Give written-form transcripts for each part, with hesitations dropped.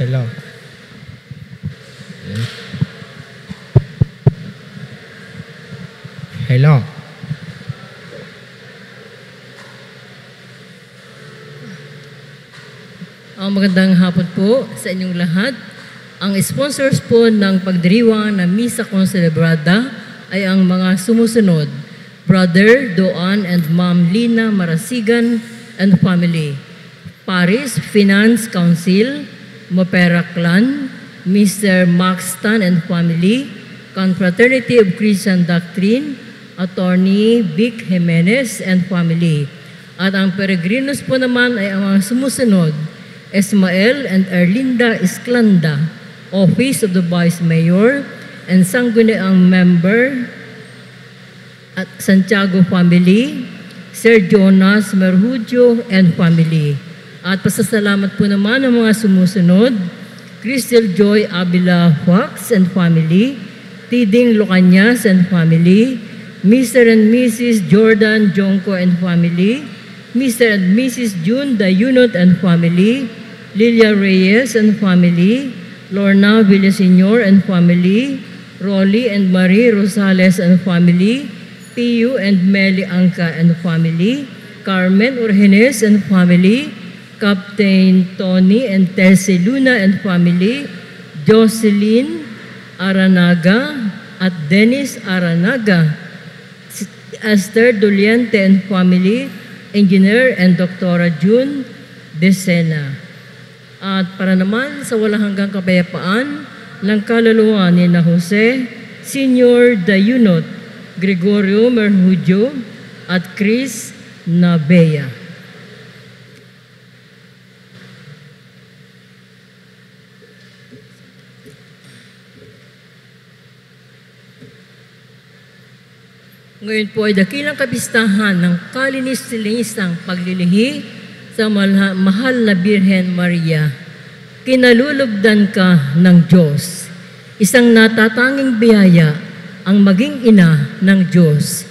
Hello. Hello. Magandang hapon po sa inyong lahat. Ang sponsors po ng pagdiriwang ng Misa Concelebrada ay ang mga sumusunod: Brother Doan and Ma'am Lina Marasigan and family, Paris Finance Council, Mopera Clan, Mr. Max Tan and family, Confraternity of Christian Doctrine, Attorney Vic Jimenez and family. At ang peregrinos po naman ay ang mga sumusunod: Esmael and Erlinda Esclanda, Office of the Vice Mayor, and sangguniang member at Santiago family, Sir Jonas Merhudio and family. At pasasalamat po naman ang mga sumusunod: Crystal Joy Abila Fox and family, Tiding Lucanyas and family, Mr. and Mrs. Jordan Jonko and family, Mr. and Mrs. June Dayunot and family, Lilia Reyes and family, Lorna Villaseñor and family, Rolly and Marie Rosales and family, Piyu and Meli Angka and family, Carmen Urgenes and family, Captain Tony and Tessie Luna and family, Jocelyn Aranaga at Dennis Aranaga, Esther Doliente and family, Engineer and Dr. June Decena. At para naman sa walang hanggang kapayapaan ng kaluluwa ni na Jose, Senior Dayunot, Gregorio Merhudio, at Chris Nabea. Ngayon po ay dakilang kapistahan ng kalinis-linisang paglilihi sa mahal na Birhen Maria. Kinalulugdan ka ng Diyos. Isang natatanging biyaya ang maging ina ng Diyos.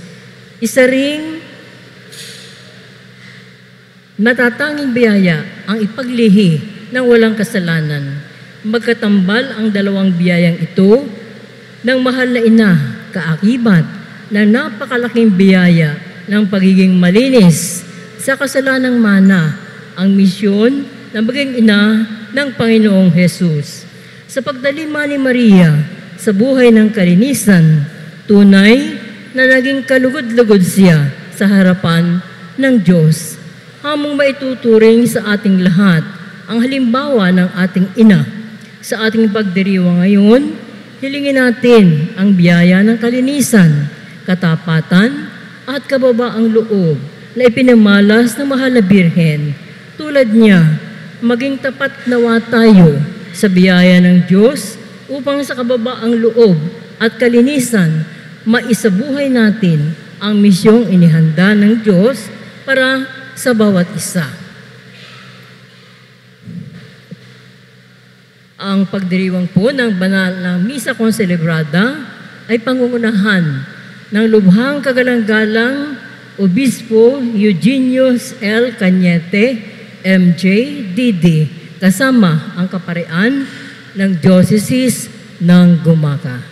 Isa ring natatanging biyaya ang ipaglihi ng walang kasalanan. Magkatambal ang dalawang biyayang ito ng mahal na ina, kaakibat ng napakalaking biyaya ng pagiging malinis sa kasalanang mana, ang misyon na maging ina ng Panginoong Hesus. Sa pagdalima ni Maria sa buhay ng kalinisan, tunay na naging kalugod-lugod siya sa harapan ng Diyos. Hamong maituturing sa ating lahat ang halimbawa ng ating ina. Sa ating pagdiriwang ngayon, hilingin natin ang biyaya ng kalinisan, katapatan at kababaang loob na ipinamalas ng mahal na Birhen. Tulad niya, maging tapat nawa tayo sa biyaya ng Diyos upang sa kababaang loob at kalinisan maisabuhay natin ang misyong inihanda ng Diyos para sa bawat isa. Ang pagdiriwang po ng banal na Misa Concelebrada ay pangungunahan ng lubhang kagalang-galang Obispo Eugenius L. Cañete, MJ, DD, kasama ang kaparian ng Diocese ng Gumaca.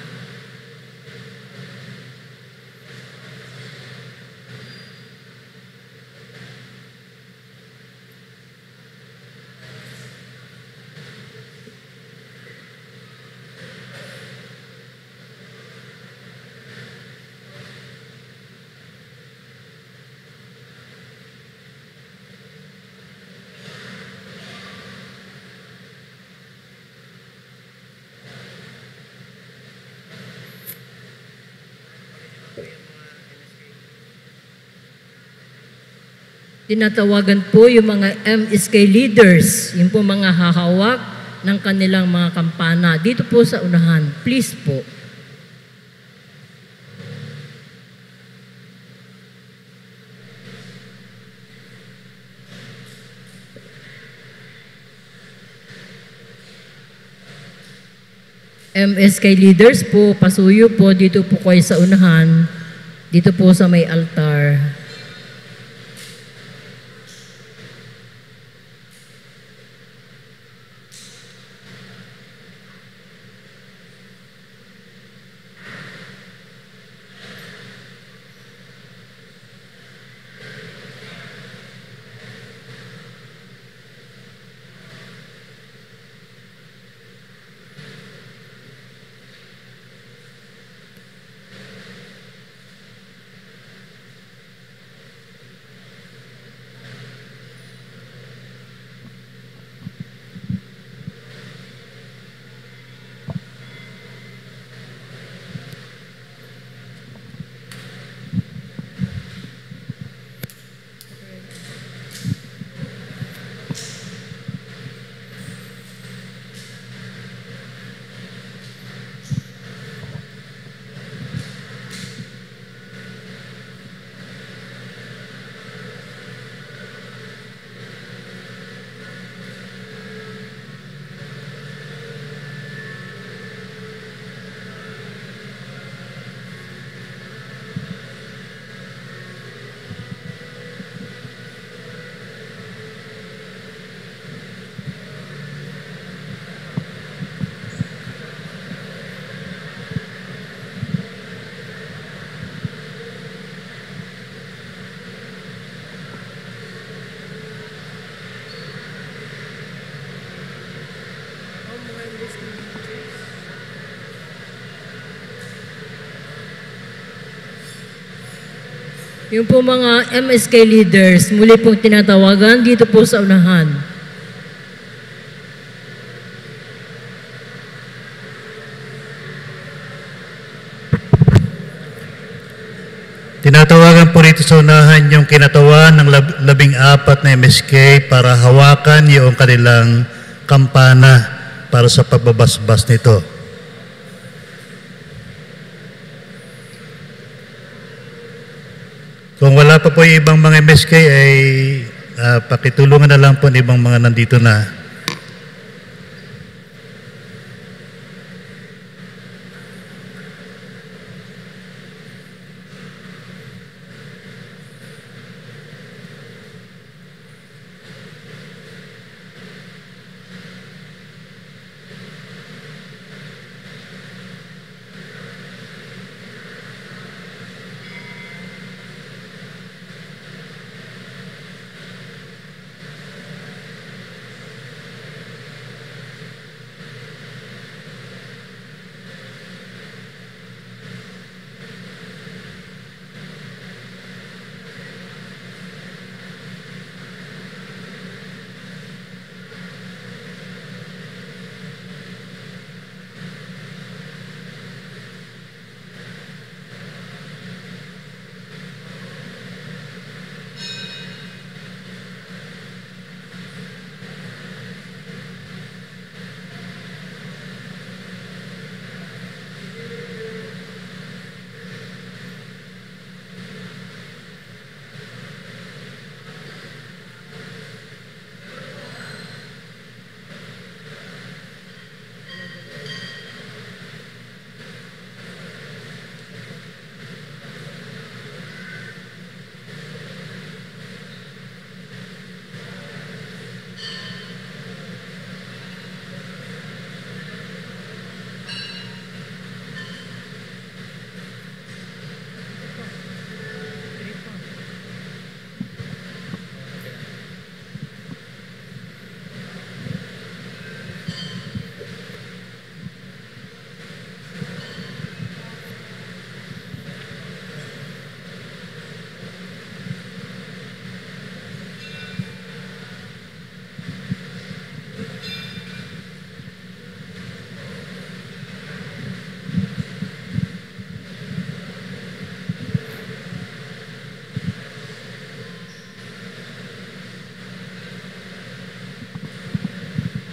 Tinatawagan po yung mga MSK leaders, yung po mga hahawak ng kanilang mga kampana. Dito po sa unahan, please po. MSK leaders po, pasuyo po, dito po kayo sa unahan, dito po sa may altar. Yung po mga MSK leaders, muli pong tinatawagan dito po sa unahan. Tinatawagan po rito sa unahan yung kinatawan ng 14 na MSK para hawakan yung kanilang kampana para sa pagbabasbas nito. Kung wala pa po yung ibang mga MSK ay pakitulungan na lang po ng ibang mga nandito na.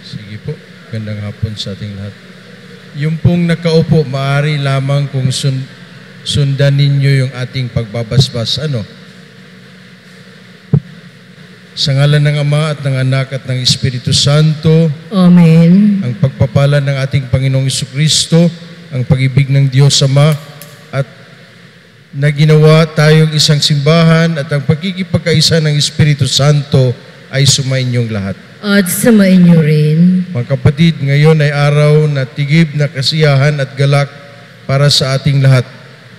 Sige po, gandang hapon sa ating lahat. Yung pong nakaupo, maaari lamang kung sundan ninyo yung ating pagbabasbas. Sa ngalan ng Ama at ng Anak at ng Espiritu Santo, Amen. ang pagpapala ng ating Panginoong Jesucristo, ang pag-ibig ng Diyos Ama, at na ginawa tayong isang simbahan at ang pagkikipagkaisa ng Espiritu Santo ay sumainyong lahat. At samain niyo rin. Mga kapatid, ngayon ay araw na tigib na kasiyahan at galak para sa ating lahat.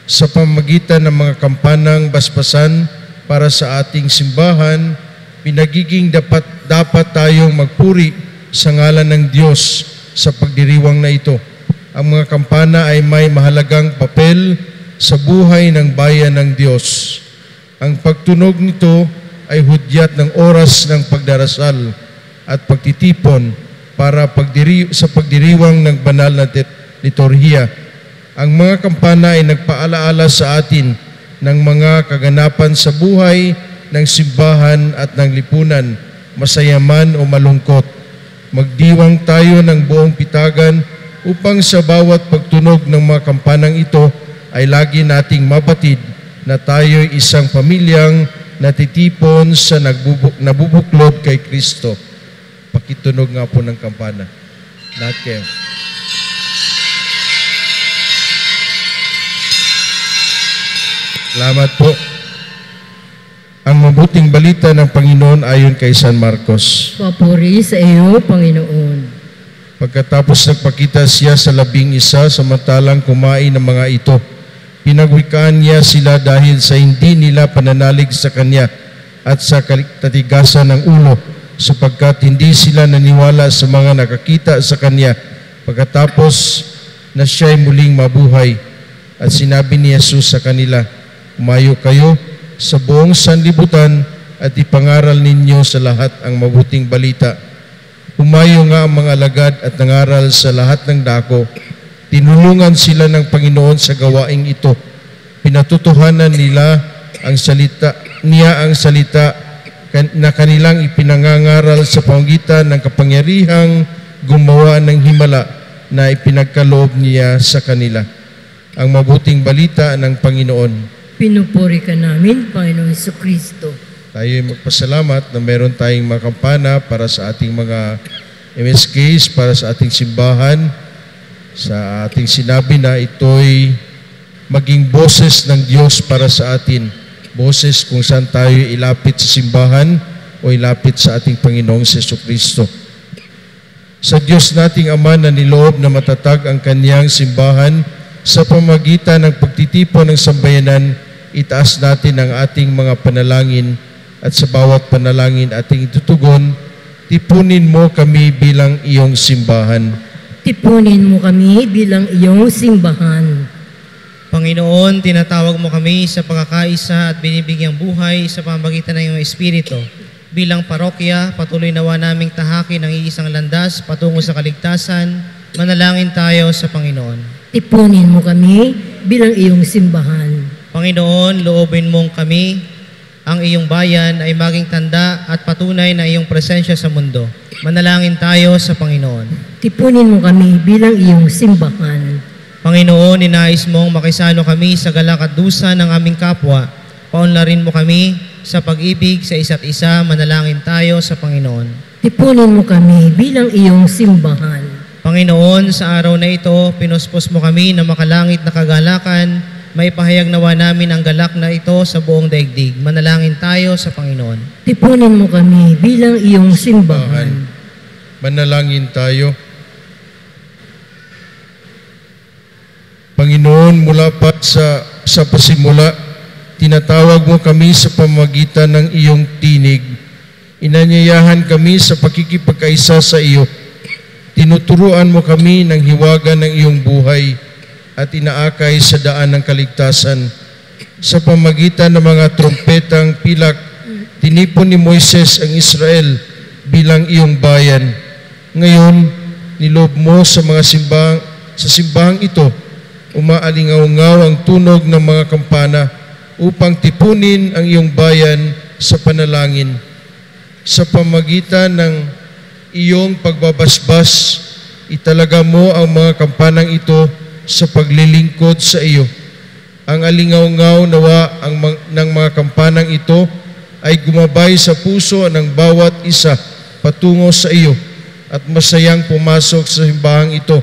Sa pamamagitan ng mga kampanang basbasan para sa ating simbahan, pinagiging dapat tayong magpuri sa ngalan ng Diyos sa pagdiriwang na ito. Ang mga kampana ay may mahalagang papel sa buhay ng bayan ng Diyos. Ang pagtunog nito ay hudyat ng oras ng pagdarasal at pagtitipon para sa pagdiriwang ng banal na liturhiya. Ang mga kampana ay nagpaalaala sa atin ng mga kaganapan sa buhay ng simbahan at ng lipunan, masayaman o malungkot. Magdiwang tayo ng buong pitagan upang sa bawat pagtunog ng mga kampanang ito ay lagi nating mabatid na tayo'y isang pamilyang natitipon sa nabubuklod kay Kristo. Pakitunog nga po ng kampana. Lahat kayo. Salamat po. Ang mabuting balita ng Panginoon ayon kay San Marcos. Papuri sa iyo, Panginoon. Pagkatapos nagpakita siya sa 11 samantalang kumain ng mga ito, pinagwikaan niya sila dahil sa hindi nila pananalig sa Kanya at sa katitigasan ng ulo, sapagkat hindi sila naniwala sa mga nakakita sa Kanya pagkatapos na siya'y muling mabuhay. At sinabi ni Jesus sa kanila, "Umayo kayo sa buong sanlibutan at ipangaral ninyo sa lahat ang mabuting balita. Humayo nga ang mga alagad at nangaral sa lahat ng dako. Tinulungan sila ng Panginoon sa gawaing ito. Pinatutuhanan nila ang salita na kanilang ipinangangaral sa pamamagitan ng kapangyarihang gumawa ng himala na ipinagkaloob niya sa kanila. Ang mabuting balita ng Panginoon. Pinupuri ka namin, Panginoon Jesucristo. Tayo ay magpasalamat na meron tayong mga kampana para sa ating mga MSKs, para sa ating simbahan, sa ating sinabi na ito'y maging boses ng Diyos para sa atin. Boses kung saan tayo ilapit sa simbahan o ilapit sa ating Panginoong Jesucristo. Sa Diyos nating Ama na niloob na matatag ang Kanyang simbahan sa pamamagitan ng pagtitipon ng sambayanan, itaas natin ang ating mga panalangin at sa bawat panalangin ating itutugon, tipunin mo kami bilang iyong simbahan. Tipunin mo kami bilang iyong simbahan. Panginoon, tinatawag mo kami sa pagkakaisa at binibigyang buhay sa pamamagitan ng iyong Espiritu. Bilang parokya, patuloy nawa naming tahakin ang iisang landas patungo sa kaligtasan. Manalangin tayo sa Panginoon. Tipunin mo kami bilang iyong simbahan. Panginoon, loobin mong kami, ang iyong bayan ay maging tanda at patunay na iyong presensya sa mundo. Manalangin tayo sa Panginoon. Tipunin mo kami bilang iyong simbahan. Panginoon, ninais mong makisalo kami sa galak at dusa ng aming kapwa. Paunlarin mo kami sa pag-ibig sa isa't isa. Manalangin tayo sa Panginoon. Tipunin mo kami bilang iyong simbahan. Panginoon, sa araw na ito, pinuspos mo kami na makalangit na kagalakan. Maipahayag nawa namin ang galak na ito sa buong daigdig. Manalangin tayo sa Panginoon. Tipunin mo kami bilang iyong simbahan. Manalangin tayo. Panginoon, mula pa sa pasimula, tinatawag mo kami sa pamamagitan ng iyong tinig. Inanyayahan kami sa pakikipagkaisa sa iyo. Tinuturuan mo kami ng hiwaga ng iyong buhay at inaakay sa daan ng kaligtasan. Sa pamamagitan ng mga trompetang pilak, tinipon ni Moises ang Israel bilang iyong bayan. Ngayon, nilob mo sa simbahang ito, umaalingaw-ngaw ang tunog ng mga kampana upang tipunin ang iyong bayan sa panalangin. Sa pamamagitan ng iyong pagbabasbas, italaga mo ang mga kampanang ito sa paglilingkod sa iyo. Ang alingaw-ngaw nawa ng mga kampanang ito ay gumabay sa puso ng bawat isa patungo sa iyo at masayang pumasok sa simbahang ito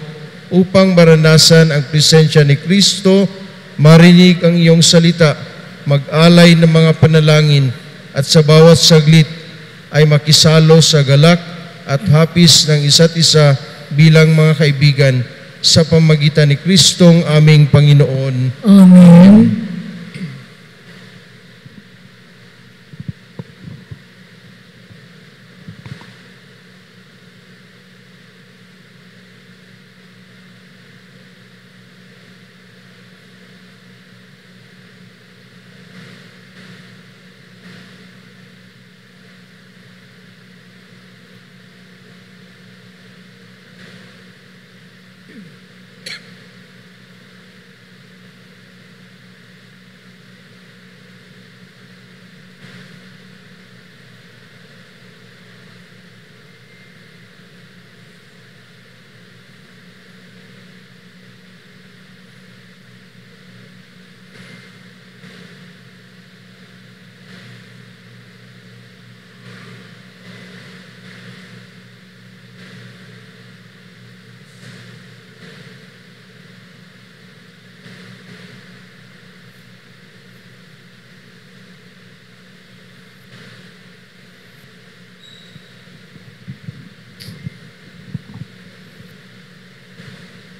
upang maranasan ang presensya ni Kristo, marinig ang iyong salita, mag-alay ng mga panalangin at sa bawat saglit ay makisalo sa galak at hapis ng isa't isa bilang mga kaibigan sa pamamagitan ni Kristong aming Panginoon. Amen.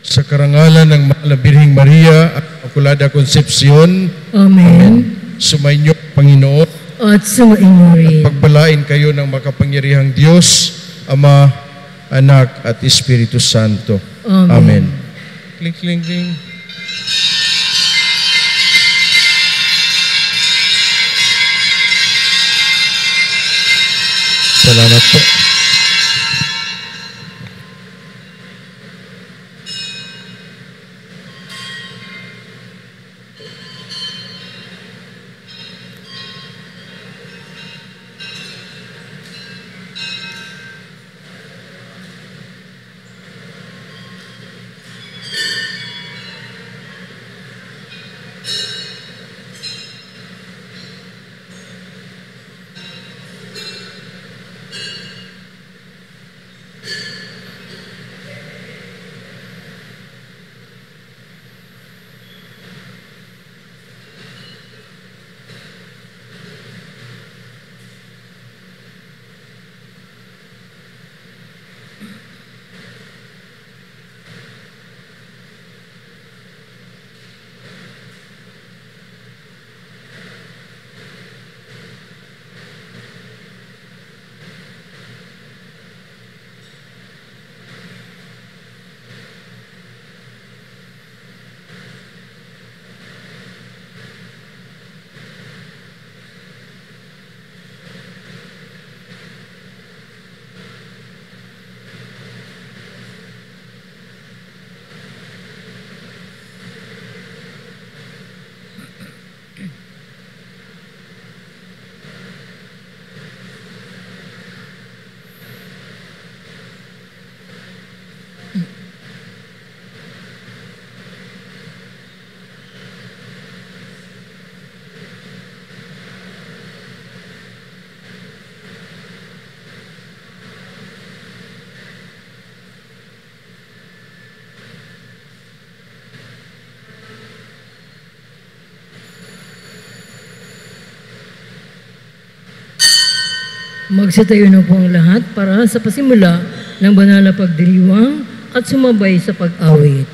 Sa karangalan ng Mahal na Birheng Maria at Immaculada Concepcion, Amen. sumainyo, Panginoon, At sumainyo rin. pagpalain kayo ng makapangyarihang Diyos, Ama, Anak, at Espiritu Santo. Amen. Kling, kling, kling. Salamat po. Magsitayo na po ang lahat para sa pasimula ng banal na pagdiriwang at sumabay sa pag-awit.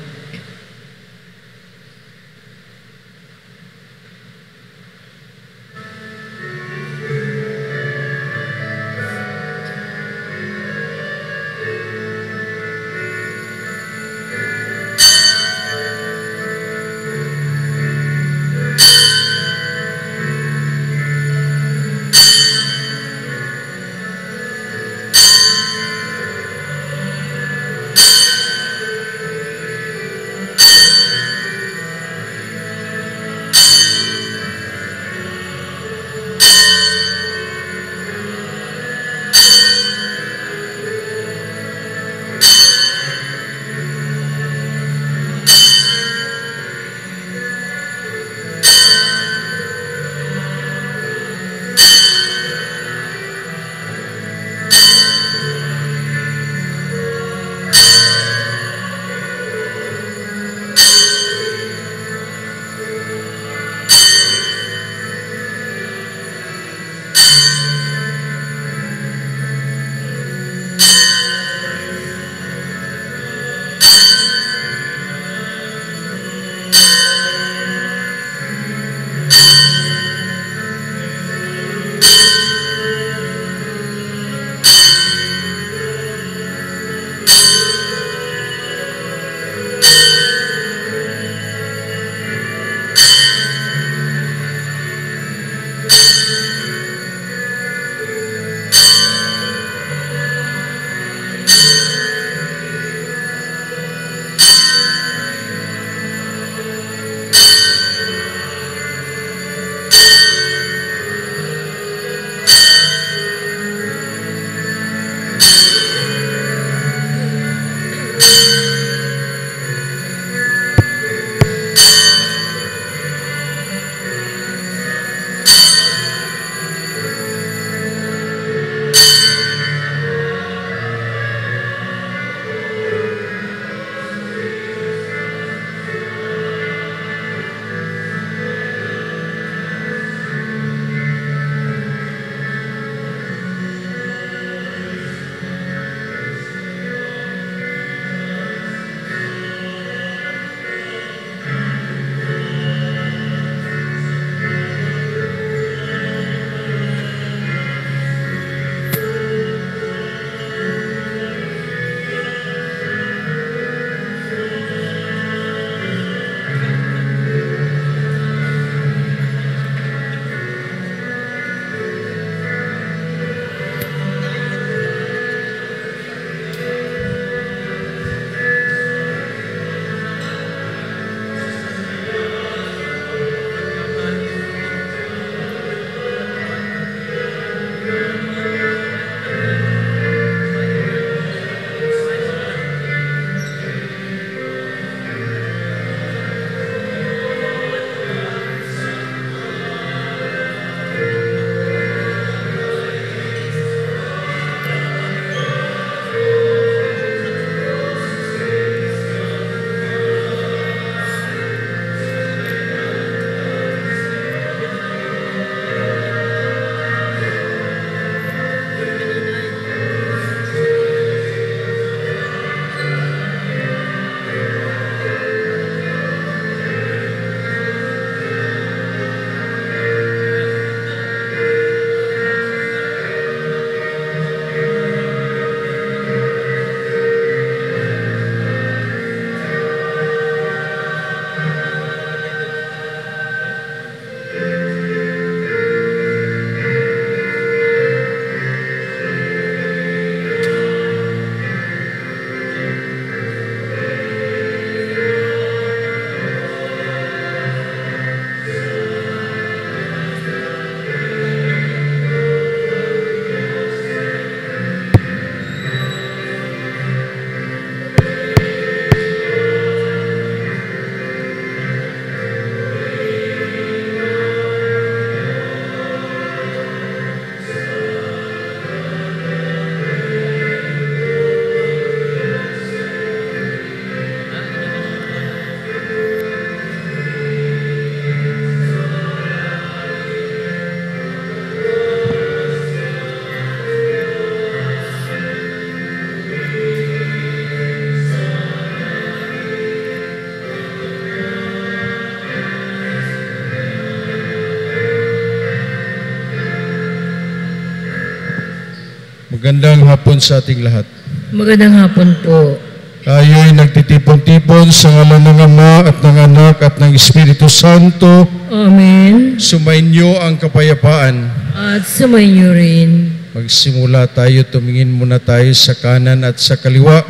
Magandang hapon sa ating lahat. Magandang hapon po. Tayo'y nagtitipon-tipon sa ngalan ng Ama at ng Anak at ng Espiritu Santo. Amen. Sumainyo ang kapayapaan. At sumainyo rin. Magsimula tayo, tumingin muna tayo sa kanan at sa kaliwa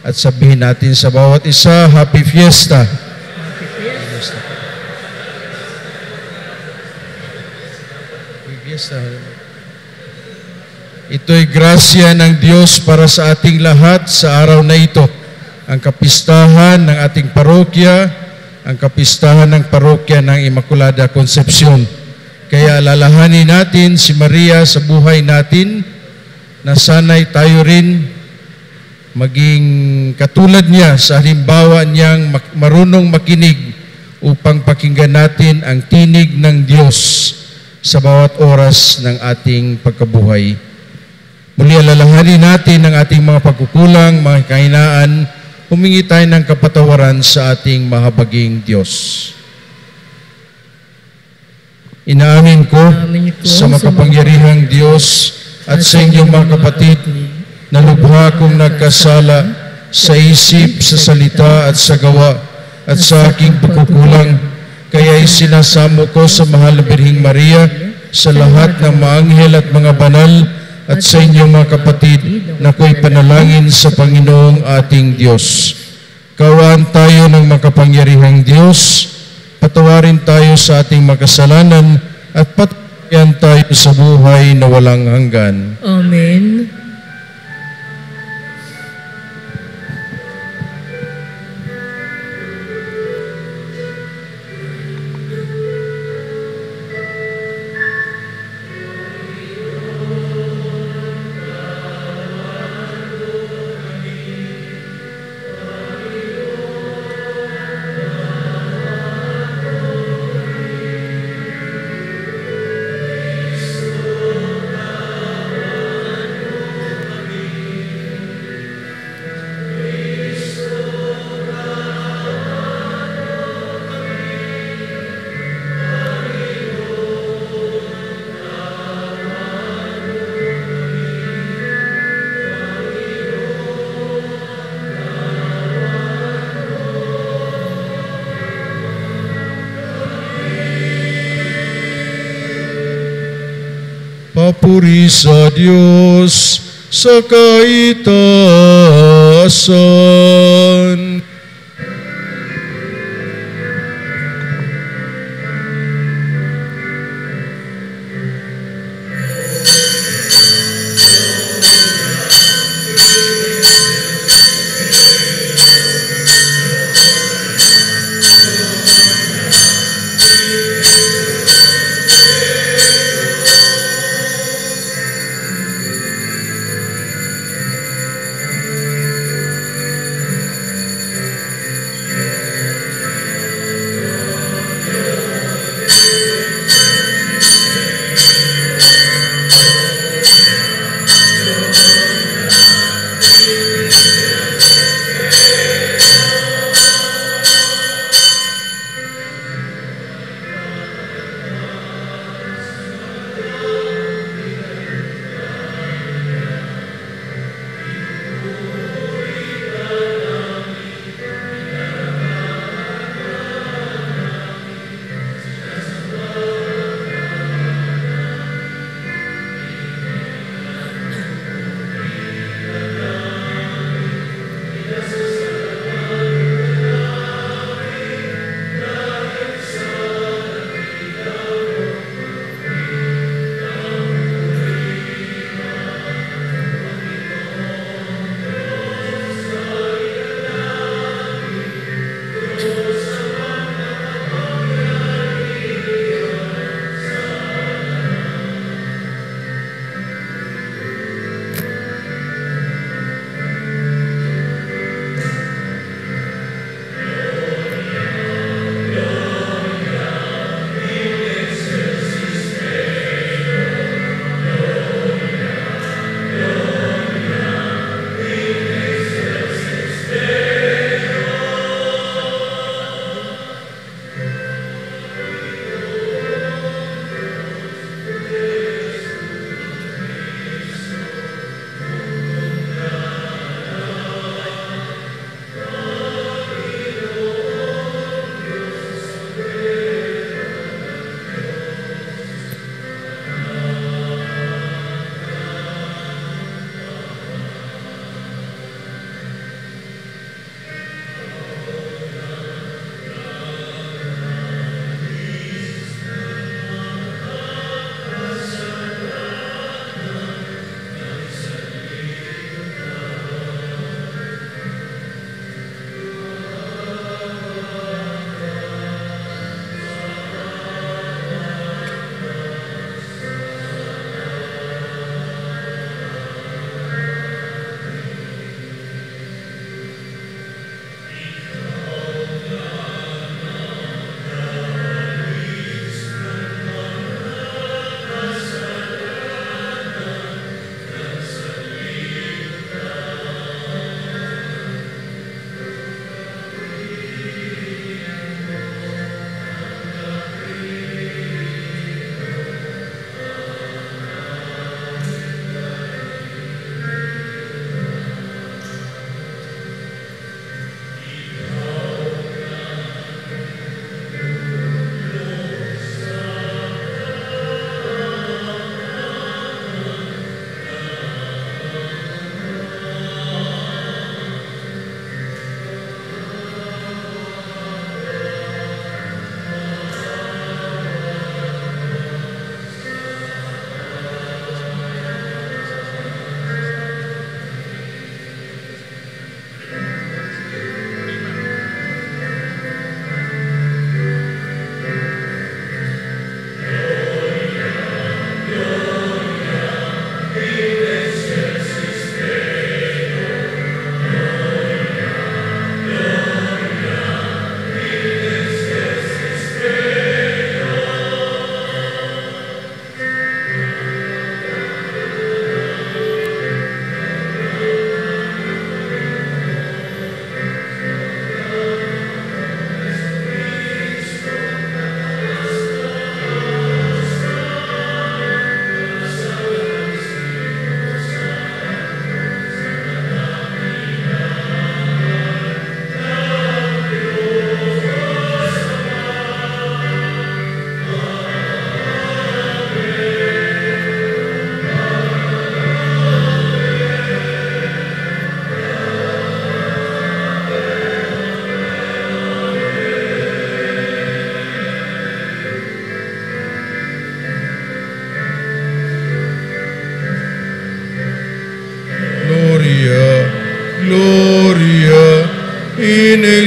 at sabihin natin sa bawat isa, Happy Fiesta. Happy Fiesta. Ito'y grasya ng Diyos para sa ating lahat sa araw na ito. Ang kapistahan ng ating parokya, ang kapistahan ng parokya ng Immaculada Concepcion. Kaya alalahanin natin si Maria sa buhay natin na sana'y tayo rin maging katulad niya sa halimbawa niyang marunong makinig upang pakinggan natin ang tinig ng Diyos sa bawat oras ng ating pagkabuhay. Muli alalahanin natin ang ating mga pagkukulang, mga kahinaan, humingi tayo ng kapatawaran sa ating mahabaging Diyos. Inaamin ko sa makapangyarihang Diyos at sa inyong mga kapatid na lubha kong nagkasala sa isip, sa salita at sa gawa at sa aking pagkukulang. Kaya isinasamo ko sa mahal na Birheng Maria, sa lahat ng mga anghel at mga banal, at sa inyong mga kapatid na ako'y panalangin sa Panginoong ating Diyos. Kawaan tayo ng makapangyarihang Diyos, patawarin tayo sa ating makasalanan at patawarin tayo sa buhay na walang hanggan. Amen. Papuri sa Diyos sa kaitaasan.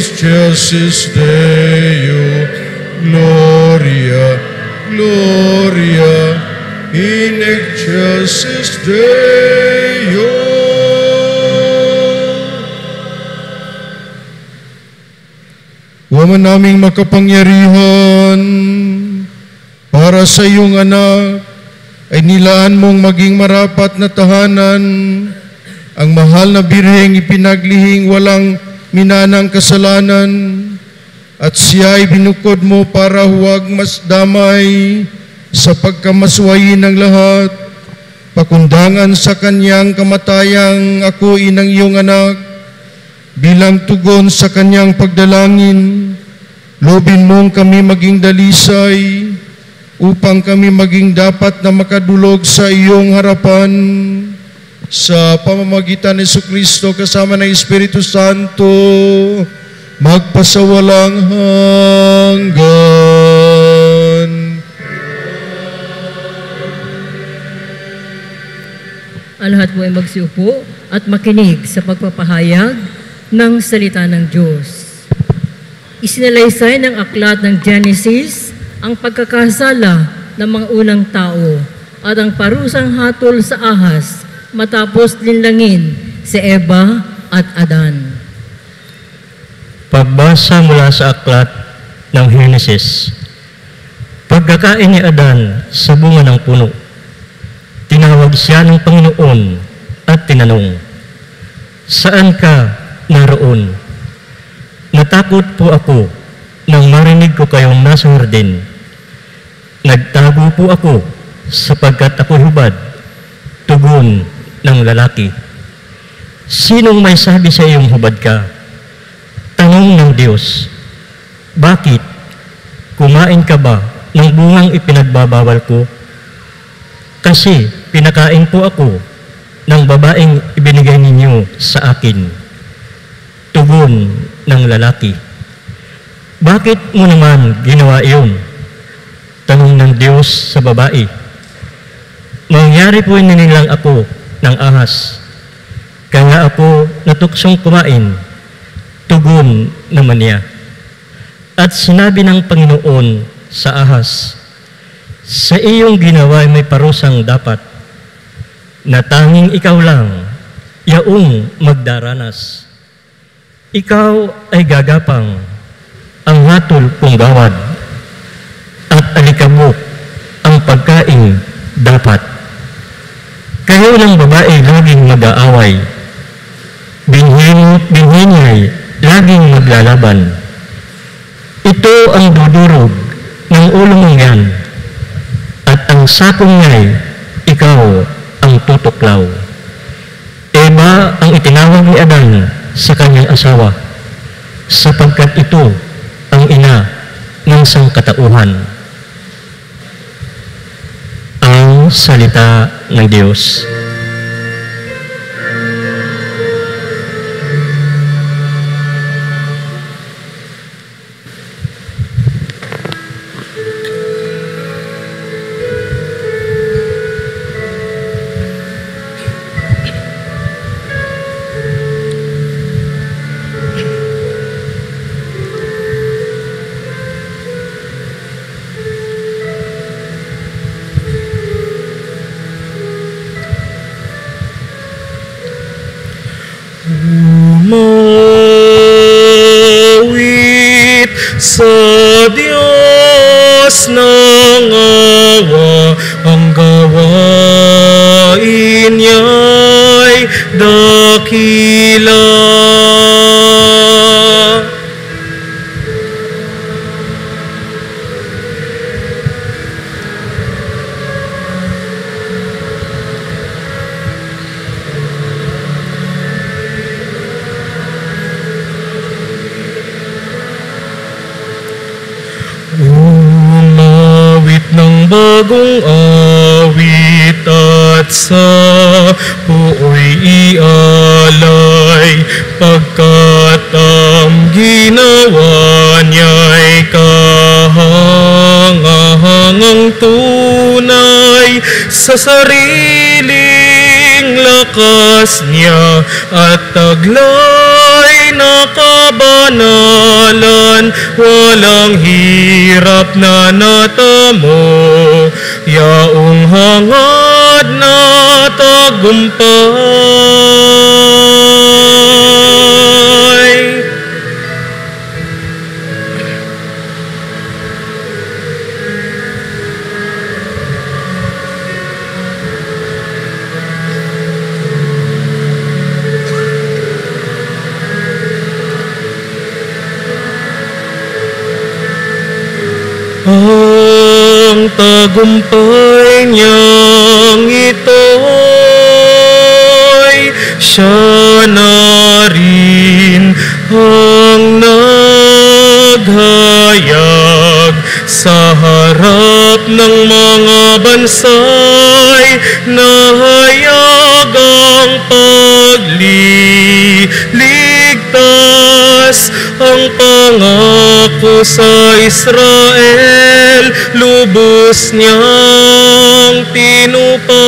excelsis Deo, gloria, gloria, in excelsis Deo. Waman naming makapangyarihan, para sa iyong anak, ay nilaan mong maging marapat na tahanan, ang mahal na birheng ipinaglihing walang minanang kasalanan, at siya ay binukod mo para huwag mas damay sa pagkamaswayin ng lahat, pakundangan sa kanyang kamatayang ako inang iyong anak, bilang tugon sa kanyang pagdalangin, lobin mong kami maging dalisay, upang kami maging dapat na makadulog sa iyong harapan, sa pamamagitan ni Jesucristo kasama ng Espiritu Santo, magpasawalang hanggan. Ang lahat po ay magsiupo at makinig sa pagpapahayag ng salita ng Diyos. Isinalaysay ng aklat ng Genesis ang pagkakasala ng mga unang tao at ang parusang hatol sa ahas matapos linlangin si Eva at Adan. Pagbasa mula sa aklat ng Genesis. Pagkakain ni Adan sa bunga ng puno, tinawag siya ng Panginoon at tinanong, "Saan ka naroon?" "Natakot po ako nang marinig ko kayong nasa hardin. Nagtago po ako sapagkat ako'y hubad." Tugon ng lalaki, "Sinong may sabi sa iyong hubad ka?" Tanong ng Diyos, "Bakit? Kumain ka ba ng bungang ipinagbabawal ko? Kasi pinakain po ako ng babaeng ibinigay ninyo sa akin." Tugon ng lalaki, "Bakit mo naman ginawa iyon?" Tanong ng Diyos sa babae, "Mangyari po nilang ako ng ahas, kaya ako natuksong kumain." Tugon naman niya. At sinabi ng Panginoon sa ahas, "Sa iyong ginawa ay may parusang dapat, na tanging ikaw lang yaong magdaranas. Ikaw ay gagapang, ang hatol kong gawad, at alikabok ang pagkain dapat. Kayo ng babae laging mag-aaway, binhi niya'y laging maglalaban. Ito ang dudurog ng ulo mong yan, at ang sakong niya'y ikaw ang tutuklaw." Eva ang itinawag ni Adan sa kanyang asawa, sapagkat ito ang ina ng sangkatauhan. Ang salita ng Diyos. Umawit sa Diyos ng awa, ang gawain niya'y dakila. Umawit ng bagong awit at sa puo'y ialay, pagkat ang ginawa niya'y kahangahangang tunay sa sariling lakas niya, at taglay pinakabanalan, walang hirap na natamo, yaong hangad na tagumpay. Ang tagumpay niyang ito'y siya na rin ang naghayag sa harap ng mga bansay, nahayag ang pagliligtas, ang pangako sa Israel, lubos niyang tinupad.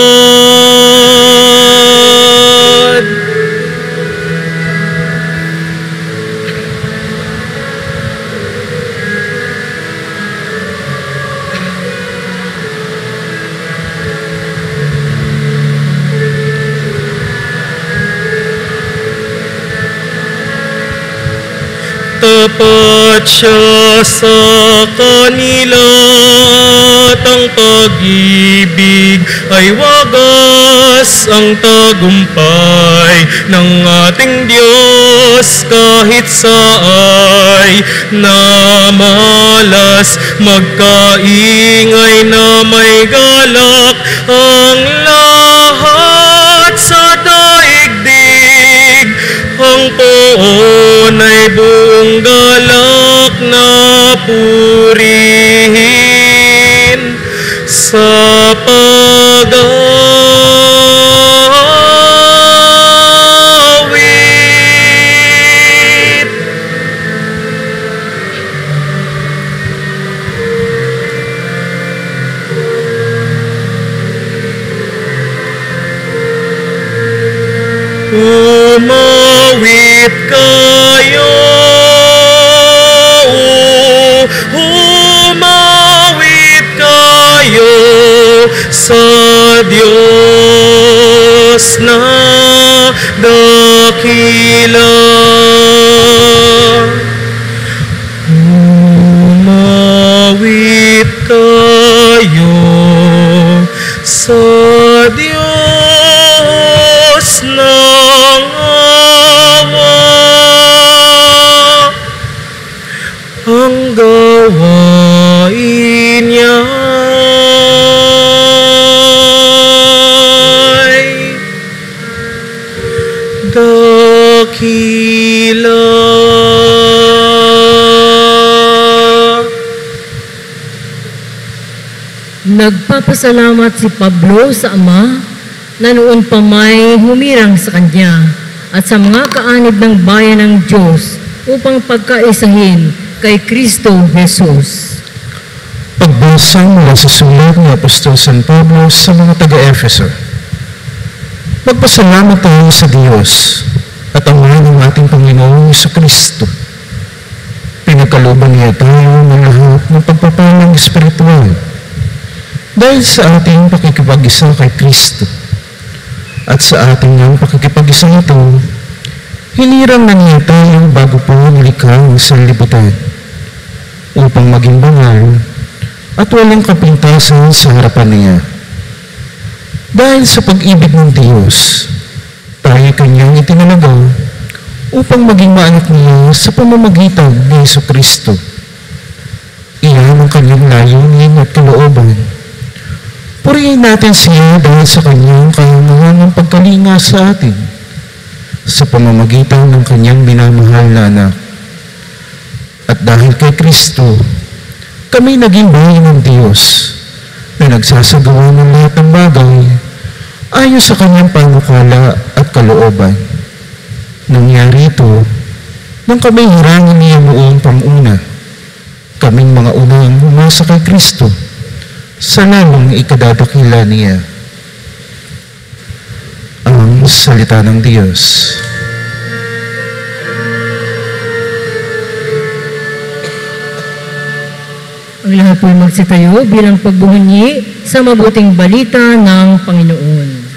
Tapat siya sa kanila at ang pag-ibig ay wagas, ang tagumpay ng ating Diyos kahit saay na malas, magkaingay na may galak ang lahat sa daigdig, ang poon ay buong galak na purihin sa pag-awit. Umawit kayo, umawit kayo sa Diyos na dakila. Umawit kayo sa Diyos ng awa, ang gawain niya'y dakila. Nagpapasalamat si Pablo sa Ama na noon pa may humirang sa kanya at sa mga kaanib ng bayan ng Diyos upang pagkaisahin kay Kristo Jesus. Pagbasa mula sa sulat ni Apostol San Pablo sa mga taga-Efeso. Magpasalamat tayo sa Diyos at Ama ng ating Panginoong Jesucristo. Pinagkalooban niya tayo ng lahat ng pagpapalang espiritual dahil sa ating pakikipag-isa kay Kristo. At sa ating niyang pakikipag-isa ito, hinirang na niya tayo bago po nilikha ang sanlibutan upang maging banal at walang kapintasan sa harapan niya. Dahil sa pag-ibig ng Diyos, tayo kanyang itinalaga upang maging maanak niya sa pamamagitan ni Jesucristo. Iyan ang kanyang layunin at kalooban. Purihin natin siya dahil sa kanyang kahangahan ng pagkalinga sa atin sa pamamagitan ng kanyang minamahal na anak. At dahil kay Kristo, kami naging bayan ng Diyos na nagsasagawa ng lahat ng bagay ayon sa kanyang panukala at kalooban. Nangyari ito nang kami hirangin niya noong panguna, kaming mga unang umasa kay Kristo sa lamang ikadadakila niya. Ang salita ng Diyos. Ang lahat po ay magsitayo bilang pagbunyi sa mabuting balita ng Panginoon.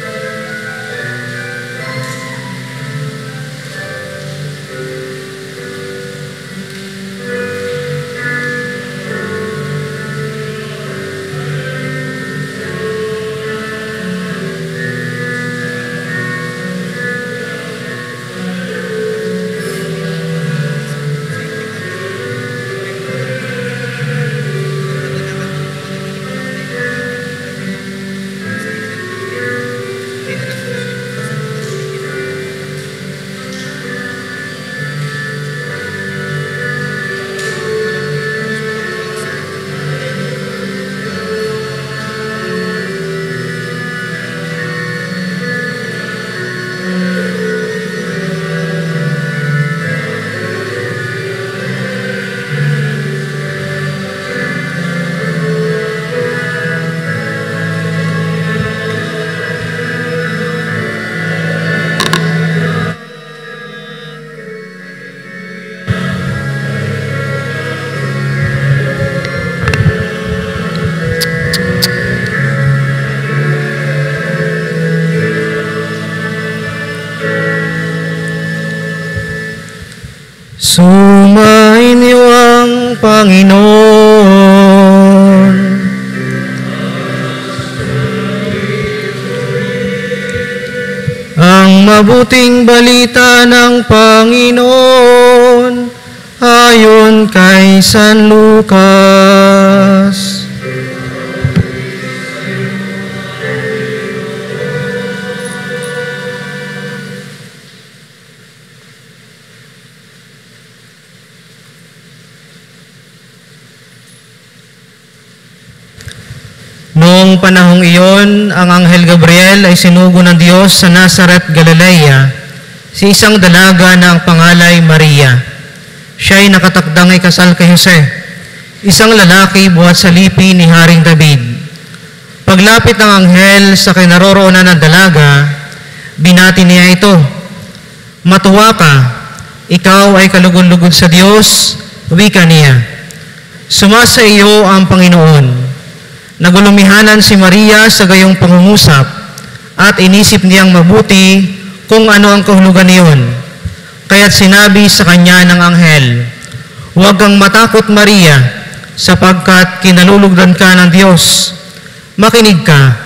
Sumainyo ang Panginoon. Ang mabuting balita ng Panginoon ayon kay San Lucas. Noong panahong iyon, ang Anghel Gabriel ay sinugo ng Diyos sa Nazaret, Galilea, si isang dalaga na ang pangalay Maria. Siya ay nakatakdang ikasal kay Jose, isang lalaki buhat sa lipi ni Haring David. Paglapit ng anghel sa kinaroroonan ng dalaga, binati niya ito, "Matuwa ka, ikaw ay kalugod-lugod sa Diyos," wika niya. "Sumasa iyo ang Panginoon." Nagulumihanan si Maria sa gayong pangungusap at inisip niyang mabuti kung ano ang kahulugan niyon. Kaya't sinabi sa kanya ng anghel, "Huwag kang matakot, Maria, sapagkat kinalulugdan ka ng Diyos. Makinig ka,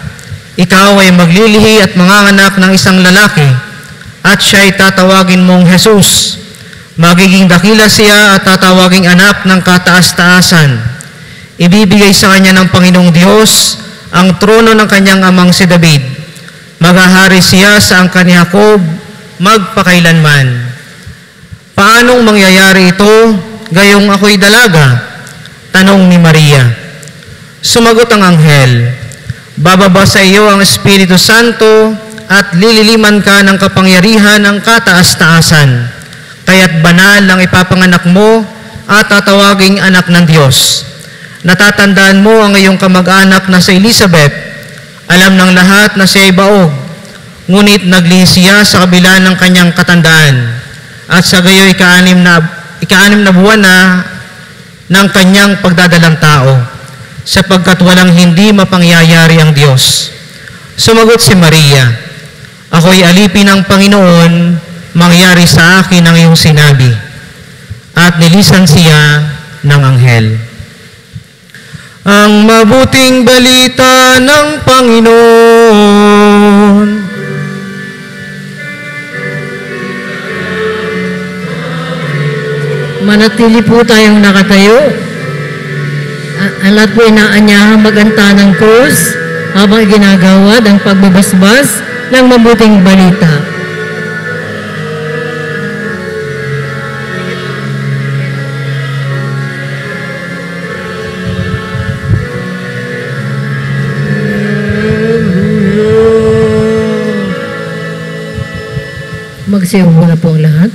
ikaw ay maglilihi at manganganak ng isang lalaki, at siya ay tatawagin mong Jesus. Magiging dakila siya at tatawaging anak ng kataas-taasan. Ibibigay sa kanya ng Panginoong Diyos ang trono ng kanyang amang si David. Maghahari siya sa angkan ni Jacob magpakailanman." "Paanong mangyayari ito, gayong ako'y dalaga?" tanong ni Maria. Sumagot ang anghel, "Bababa sa iyo ang Espiritu Santo at lililiman ka ng kapangyarihan ng kataas-taasan. Kaya't banal ang ipapanganak mo at tatawaging anak ng Diyos. Natatandaan mo ang iyong kamag-anak na si Elizabeth. Alam ng lahat na siya ay baog, ngunit naglihi siya sa kabila ng kanyang katandaan. At sa gayo'y ika-anim na buwan na ng kanyang pagdadalang tao, sapagkat walang hindi mapangyayari ang Diyos." Sumagot si Maria, "Ako'y alipin ng Panginoon, mangyari sa akin ang iyong sinabi." At nilisan siya ng anghel. Ang mabuting balita ng Panginoon. Manatili po tayong nakatayo. Ang lahat po inaanyahang maganta ng krus habang ginagawad ang pagbabasbas ng mabuting balita. Magsayaw muna po ang lahat.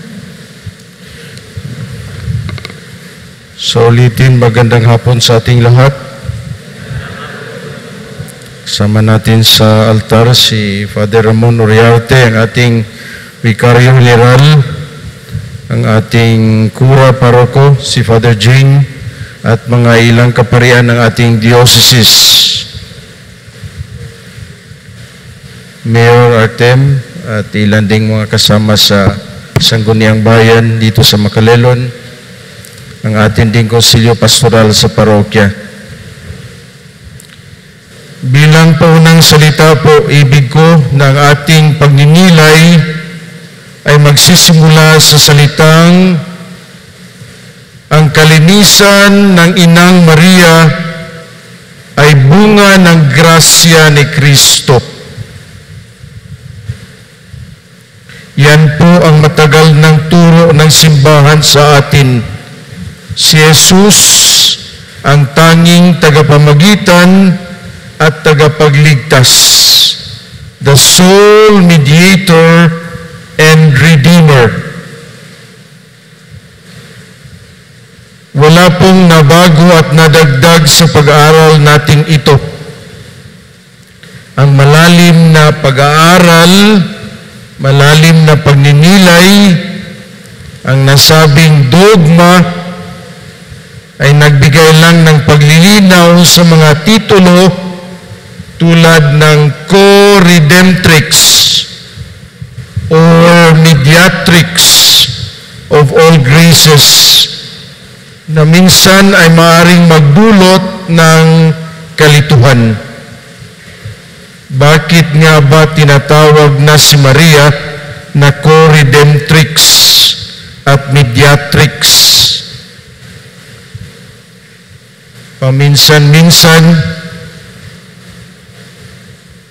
So ulitin, magandang hapon sa ating lahat. Sama natin sa altar si Father Ramon Uriarte, ang ating Vicario General, ang ating Kura Paroko, si Father Jane, at mga ilang kaparian ng ating diocese. Mayor Artem at ilan ding mga kasama sa Sangguniang Bayan dito sa Makalelon, ang ating ding konsilyo pastoral sa parokya. Bilang paunang salita po, ibig ko na ang ating pagninilay ay magsisimula sa salitang ang kalinisan ng Inang Maria ay bunga ng grasya ni Kristo. Yan po ang matagal ng turo ng simbahan sa atin. Si Jesus ang tanging tagapamagitan at tagapagligtas, the sole mediator and redeemer. Wala pong nabago at nadagdag sa pag-aaral nating ito. Ang malalim na pag-aaral, malalim na pagninilay, ang nasabing dogma ay nagbigay lang ng paglilinaw sa mga titulo tulad ng co-redemptrix or mediatrix of all graces na minsan ay maaaring magdulot ng kalituhan. Bakit nga ba tinatawag na si Maria na co-redemptrix at mediatrix? Paminsan-minsan,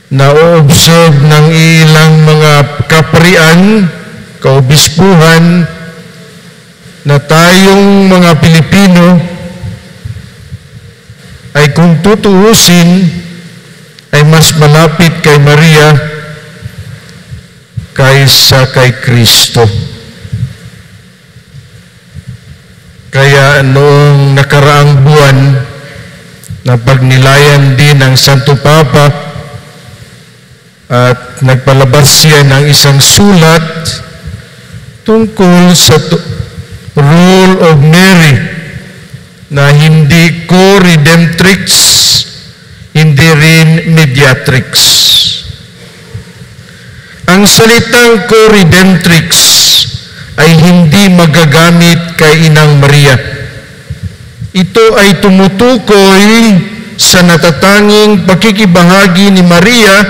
na-observe ng ilang mga kaparian, kaobispuhan, na tayong mga Pilipino ay kung tutuusin ay mas malapit kay Maria kaysa kay Kristo. Kaya noong nakaraang buwan na pagnilayan din ng Santo Papa at nagpalabas siya ng isang sulat tungkol sa role of Mary na hindi co-redemptrix, hindi rin mediatrix. Ang salitang co-redemptrix ay hindi magagamit kay Inang Maria. Ito ay tumutukoy sa natatanging pakikibahagi ni Maria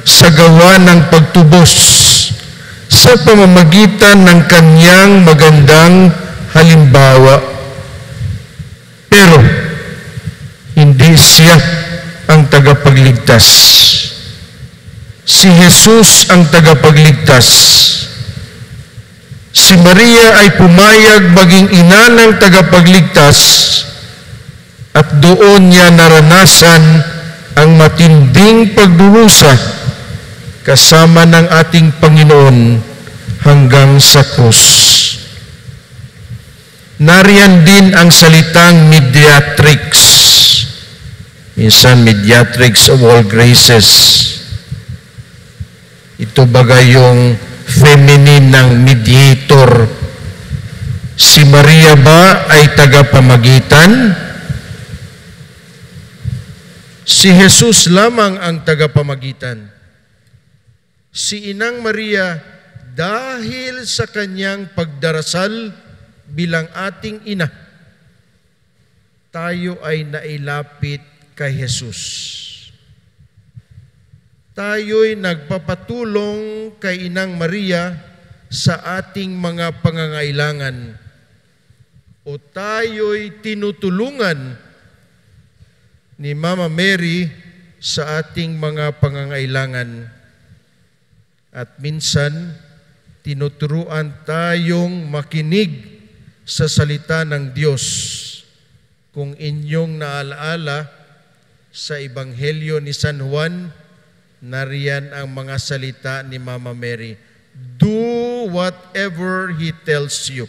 sa gawa ng pagtubos sa pamamagitan ng kanyang magandang halimbawa. Pero hindi siya ang tagapagligtas. Si Jesus ang tagapagligtas. Si Maria ay pumayag maging ina ng tagapagligtas at doon niya naranasan ang matinding pagdurusa kasama ng ating Panginoon hanggang sa krus. Nariyan din ang salitang mediatrix. Minsan, mediatrix of all graces. Ito bagay yung feminine ng mediator. Si Maria ba ay tagapamagitan? Si Jesus lamang ang tagapamagitan. Si Inang Maria, dahil sa kanyang pagdarasal bilang ating ina, tayo ay nailapit kay Jesus. Tayo'y nagpapatulong kay Inang Maria sa ating mga pangangailangan o tayo'y tinutulungan ni Mama Mary sa ating mga pangangailangan. At minsan, tinuturuan tayong makinig sa salita ng Diyos. Kung inyong naalaala sa Ebanghelyo ni San Juan, nariyan ang mga salita ni Mama Mary. Do whatever He tells you.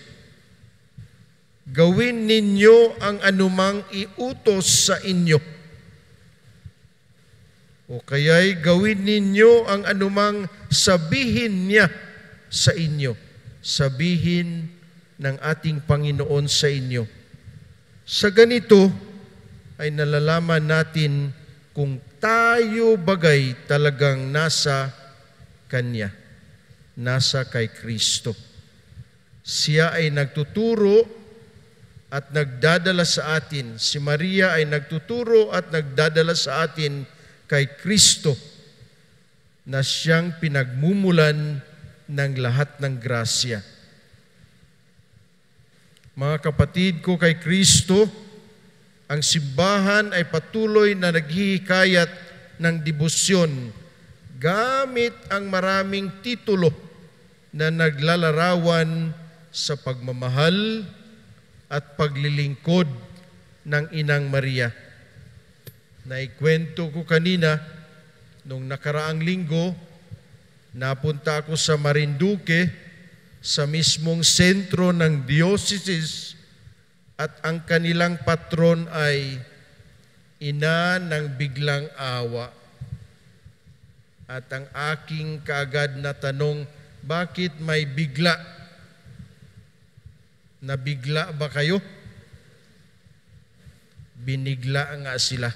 Gawin ninyo ang anumang iutos sa inyo. O kaya'y gawin ninyo ang anumang sabihin niya sa inyo. Sabihin ng ating Panginoon sa inyo. Sa ganito ay nalalaman natin kung tayo bagay talagang nasa Kanya, nasa kay Kristo. Siya ay nagtuturo at nagdadala sa atin. Si Maria ay nagtuturo at nagdadala sa atin kay Kristo na siyang pinagmumulan ng lahat ng grasya. Mga kapatid ko kay Kristo, ang simbahan ay patuloy na naghihikayat ng debosyon gamit ang maraming titulo na naglalarawan sa pagmamahal at paglilingkod ng Inang Maria. Naikwento ko kanina, nung nakaraang linggo, napunta ako sa Marinduque, sa mismong sentro ng diocese, at ang kanilang patron ay Ina ng Biglang Awa. At ang aking kaagad na tanong, bakit may bigla? Nabigla ba kayo? Binigla nga sila.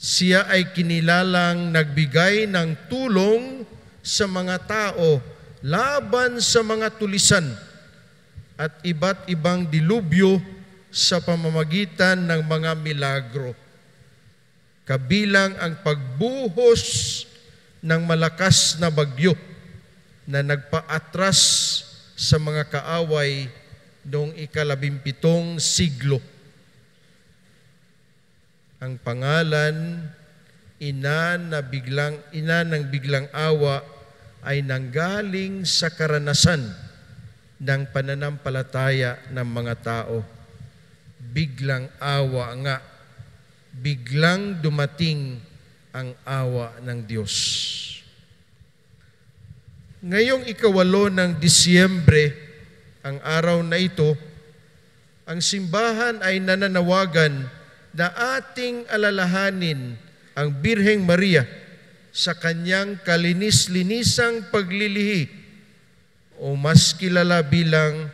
Siya ay kinilalang nagbigay ng tulong sa mga tao laban sa mga tulisan at iba't ibang dilubyo sa pamamagitan ng mga milagro. Kabilang ang pagbuhos ng malakas na bagyo na nagpaatras sa mga kaaway noong ika-17 siglo. Ang pangalan, Ina ng Biglang Awa, ay nanggaling sa karanasan ng pananampalataya ng mga tao. Biglang awa nga, biglang dumating ang awa ng Diyos. Ngayong ika-8 ng Disyembre, ang araw na ito, ang simbahan ay nananawagan na ating alalahanin ang Birheng Maria sa kanyang kalinis-linisang paglilihi o mas kilala bilang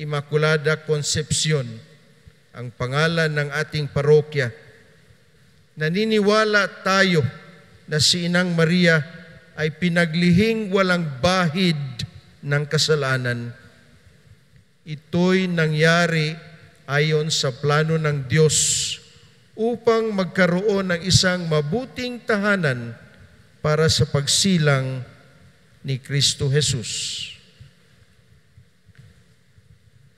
Immaculada Concepcion, ang pangalan ng ating parokya. Naniniwala tayo na si Inang Maria ay pinaglihing walang bahid ng kasalanan. Ito'y nangyari ayon sa plano ng Diyos upang magkaroon ng isang mabuting tahanan para sa pagsilang ni Kristo Jesus.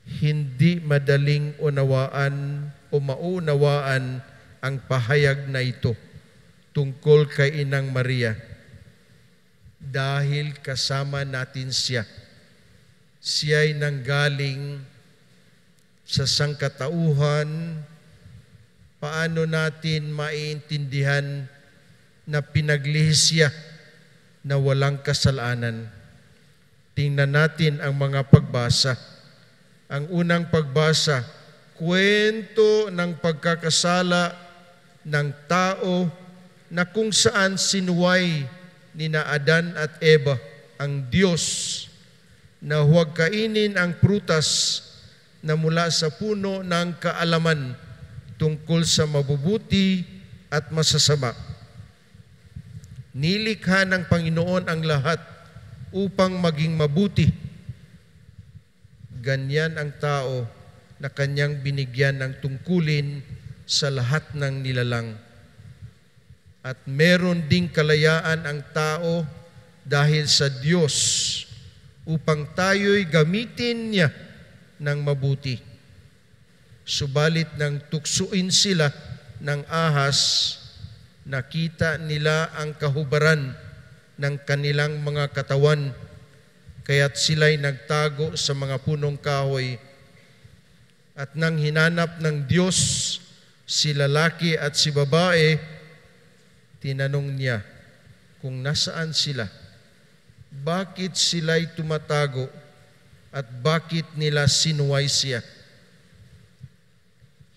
Hindi madaling unawaan o maunawaan ang pahayag na ito tungkol kay Inang Maria dahil kasama natin siya. Siya'y nanggaling sa sangkatauhan. Paano natin maiintindihan na pinaglihis siya na walang kasalanan? Tingnan natin ang mga pagbasa. Ang unang pagbasa, kwento ng pagkakasala ng tao na kung saan sinuway nina Adan at Eva ang Diyos na huwag kainin ang prutas na mula sa puno ng kaalaman tungkol sa mabubuti at masasama. Nilikha ng Panginoon ang lahat upang maging mabuti. Ganyan ang tao na kanyang binigyan ng tungkulin sa lahat ng nilalang. At meron ding kalayaan ang tao dahil sa Diyos upang tayo'y gamitin niya ng mabuti. Subalit nang tuksuin sila ng ahas, nakita nila ang kahubaran ng kanilang mga katawan, kaya't sila'y nagtago sa mga punong kahoy. At nang hinanap ng Diyos si lalaki at si babae, tinanong niya kung nasaan sila, bakit sila'y tumatago at bakit nila sinuway siya.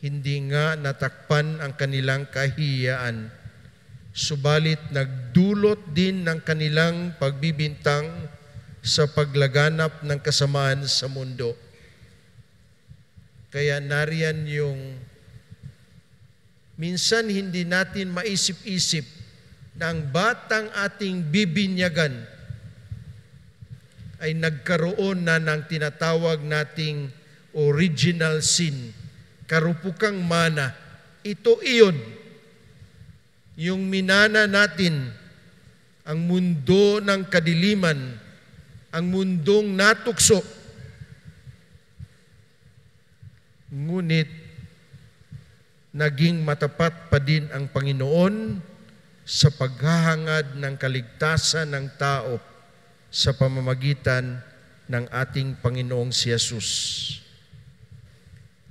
Hindi nga natakpan ang kanilang kahiyaan, subalit nagdulot din ng kanilang pagbibintang sa paglaganap ng kasamaan sa mundo. Kaya nariyan yung minsan hindi natin maisip-isip na ang batang ating bibinyagan ay nagkaroon na ng tinatawag nating original sin, karupukang mana. Ito iyon, yung minana natin, ang mundo ng kadiliman, ang mundong natukso. Ngunit, naging matapat pa din ang Panginoon sa paghahangad ng kaligtasan ng tao sa pamamagitan ng ating Panginoong si Jesus.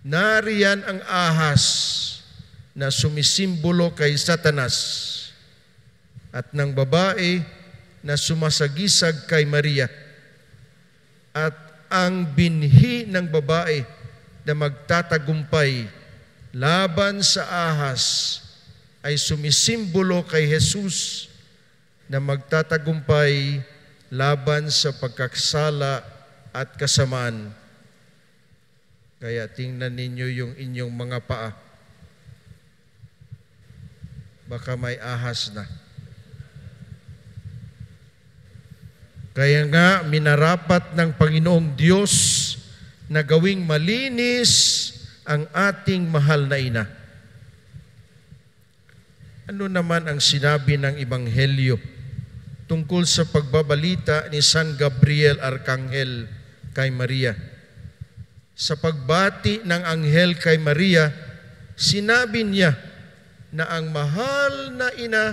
Nariyan ang ahas na sumisimbolo kay Satanas at ng babae na sumasagisag kay Maria at ang binhi ng babae na magtatagumpay laban sa ahas ay sumisimbolo kay Jesus na magtatagumpay laban sa pagkakasala at kasamaan. Kaya tingnan ninyo yung inyong mga paa. Baka may ahas na. Kaya nga, minarapat ng Panginoong Diyos na gawing malinis ang ating mahal na ina. Ano naman ang sinabi ng Ebanghelyo tungkol sa pagbabalita ni San Gabriel Arkanghel kay Maria? Sa pagbati ng anghel kay Maria, sinabi niya na ang mahal na ina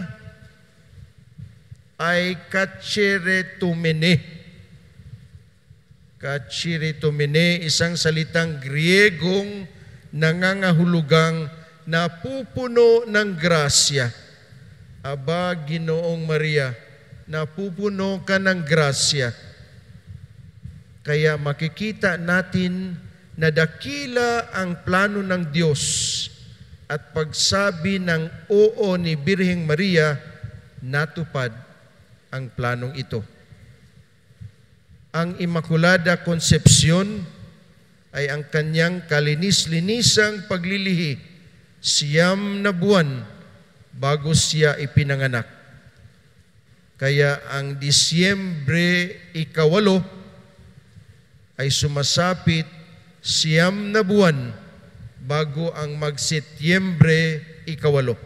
ay kachiretumene. Kachiretumene, isang salitang Griegong nangangahulugang napupuno ng grasya. Aba, Ginoong Maria, napupuno ka ng grasya. Kaya makikita natin na dakila ang plano ng Diyos at pagsabi ng oo ni Birheng Maria, natupad ang planong ito. Ang Immaculada Concepcion ay ang kanyang kalinis-linisang paglilihi 9 na buwan bago siya ipinanganak. Kaya ang Disyembre 8 ay sumasapit 9 na buwan bago ang Magsetyembre 8.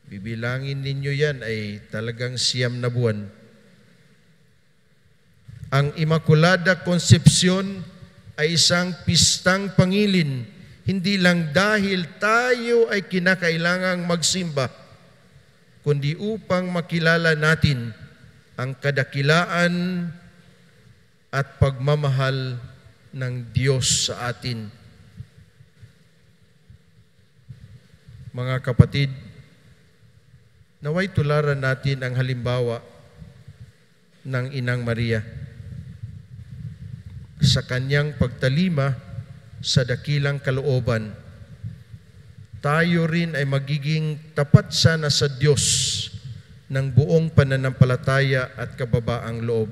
Bibilangin ninyo yan ay talagang 9 na buwan. Ang Immaculada Concepcion ay isang pistang pangilin, hindi lang dahil tayo ay kinakailangang magsimba, kundi upang makilala natin ang kadakilaan at pagmamahal ng Diyos sa atin. Mga kapatid, naway tularan natin ang halimbawa ng Inang Maria sa kanyang pagtalima sa dakilang kalooban. Tayo rin ay magiging tapat sana sa Diyos ng buong pananampalataya at kababaang loob.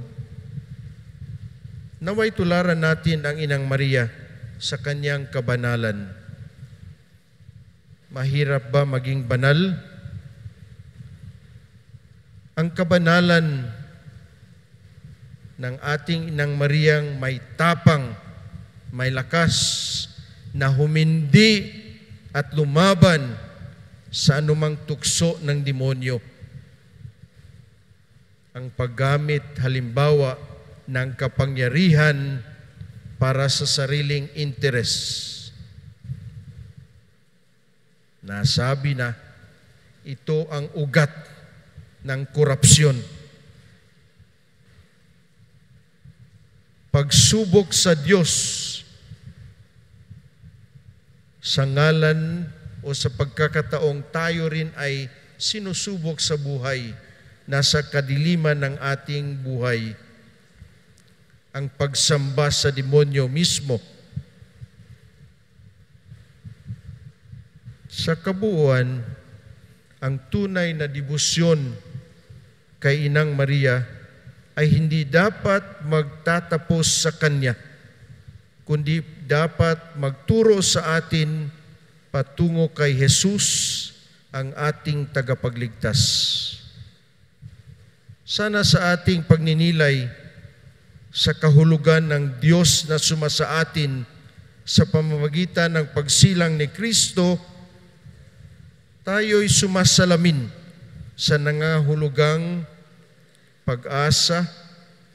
Naway tularan natin ang Inang Maria sa kanyang kabanalan. Mahirap ba maging banal? Ang kabanalan ng ating Inang Mariang may tapang, may lakas, na humindi at lumaban sa anumang tukso ng demonyo. Ang paggamit halimbawa ng kapangyarihan para sa sariling interes. Nasabi na, ito ang ugat ng korupsyon. Pagsubok sa Diyos sa ngalan o sa pagkakataong tayo rin ay sinusubok sa buhay, nasa kadiliman ng ating buhay, ang pagsamba sa demonyo mismo. Sa kabuuan, ang tunay na debosyon kay Inang Maria ay hindi dapat magtatapos sa Kanya, kundi dapat magturo sa atin patungo kay Jesus, ang ating tagapagligtas. Sana sa ating pagninilay sa kahulugan ng Diyos na sumasa atin sa pamamagitan ng pagsilang ni Kristo, tayo'y sumasalamin sa nangahulugang pag-asa,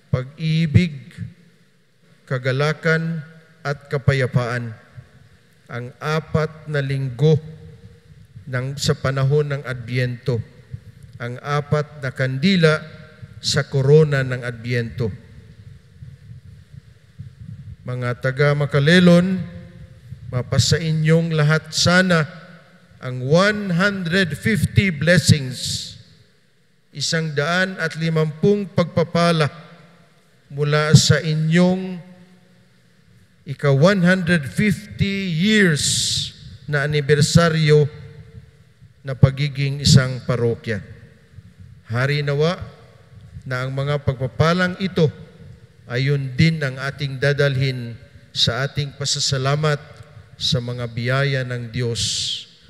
pag-ibig, kagalakan at kapayapaan. Ang 4 na linggo sa panahon ng Adbyento, ang 4 na kandila sa korona ng Adbyento. Mga taga Makalelon, mapasa inyong lahat sana ang 150 blessings, 150 pagpapala mula sa inyong ika-150 years na anibersaryo na pagiging isang parokya. Hari nawa na ang mga pagpapalang ito ayon din ang ating dadalhin sa ating pasasalamat sa mga biyaya ng Diyos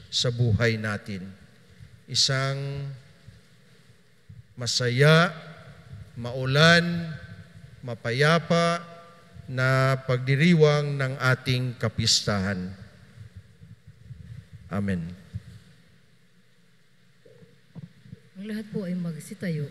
sa buhay natin. Isang masaya, maulan, mapayapa na pagdiriwang ng ating kapistahan. Amen. Ang lahat po ay magsitayo.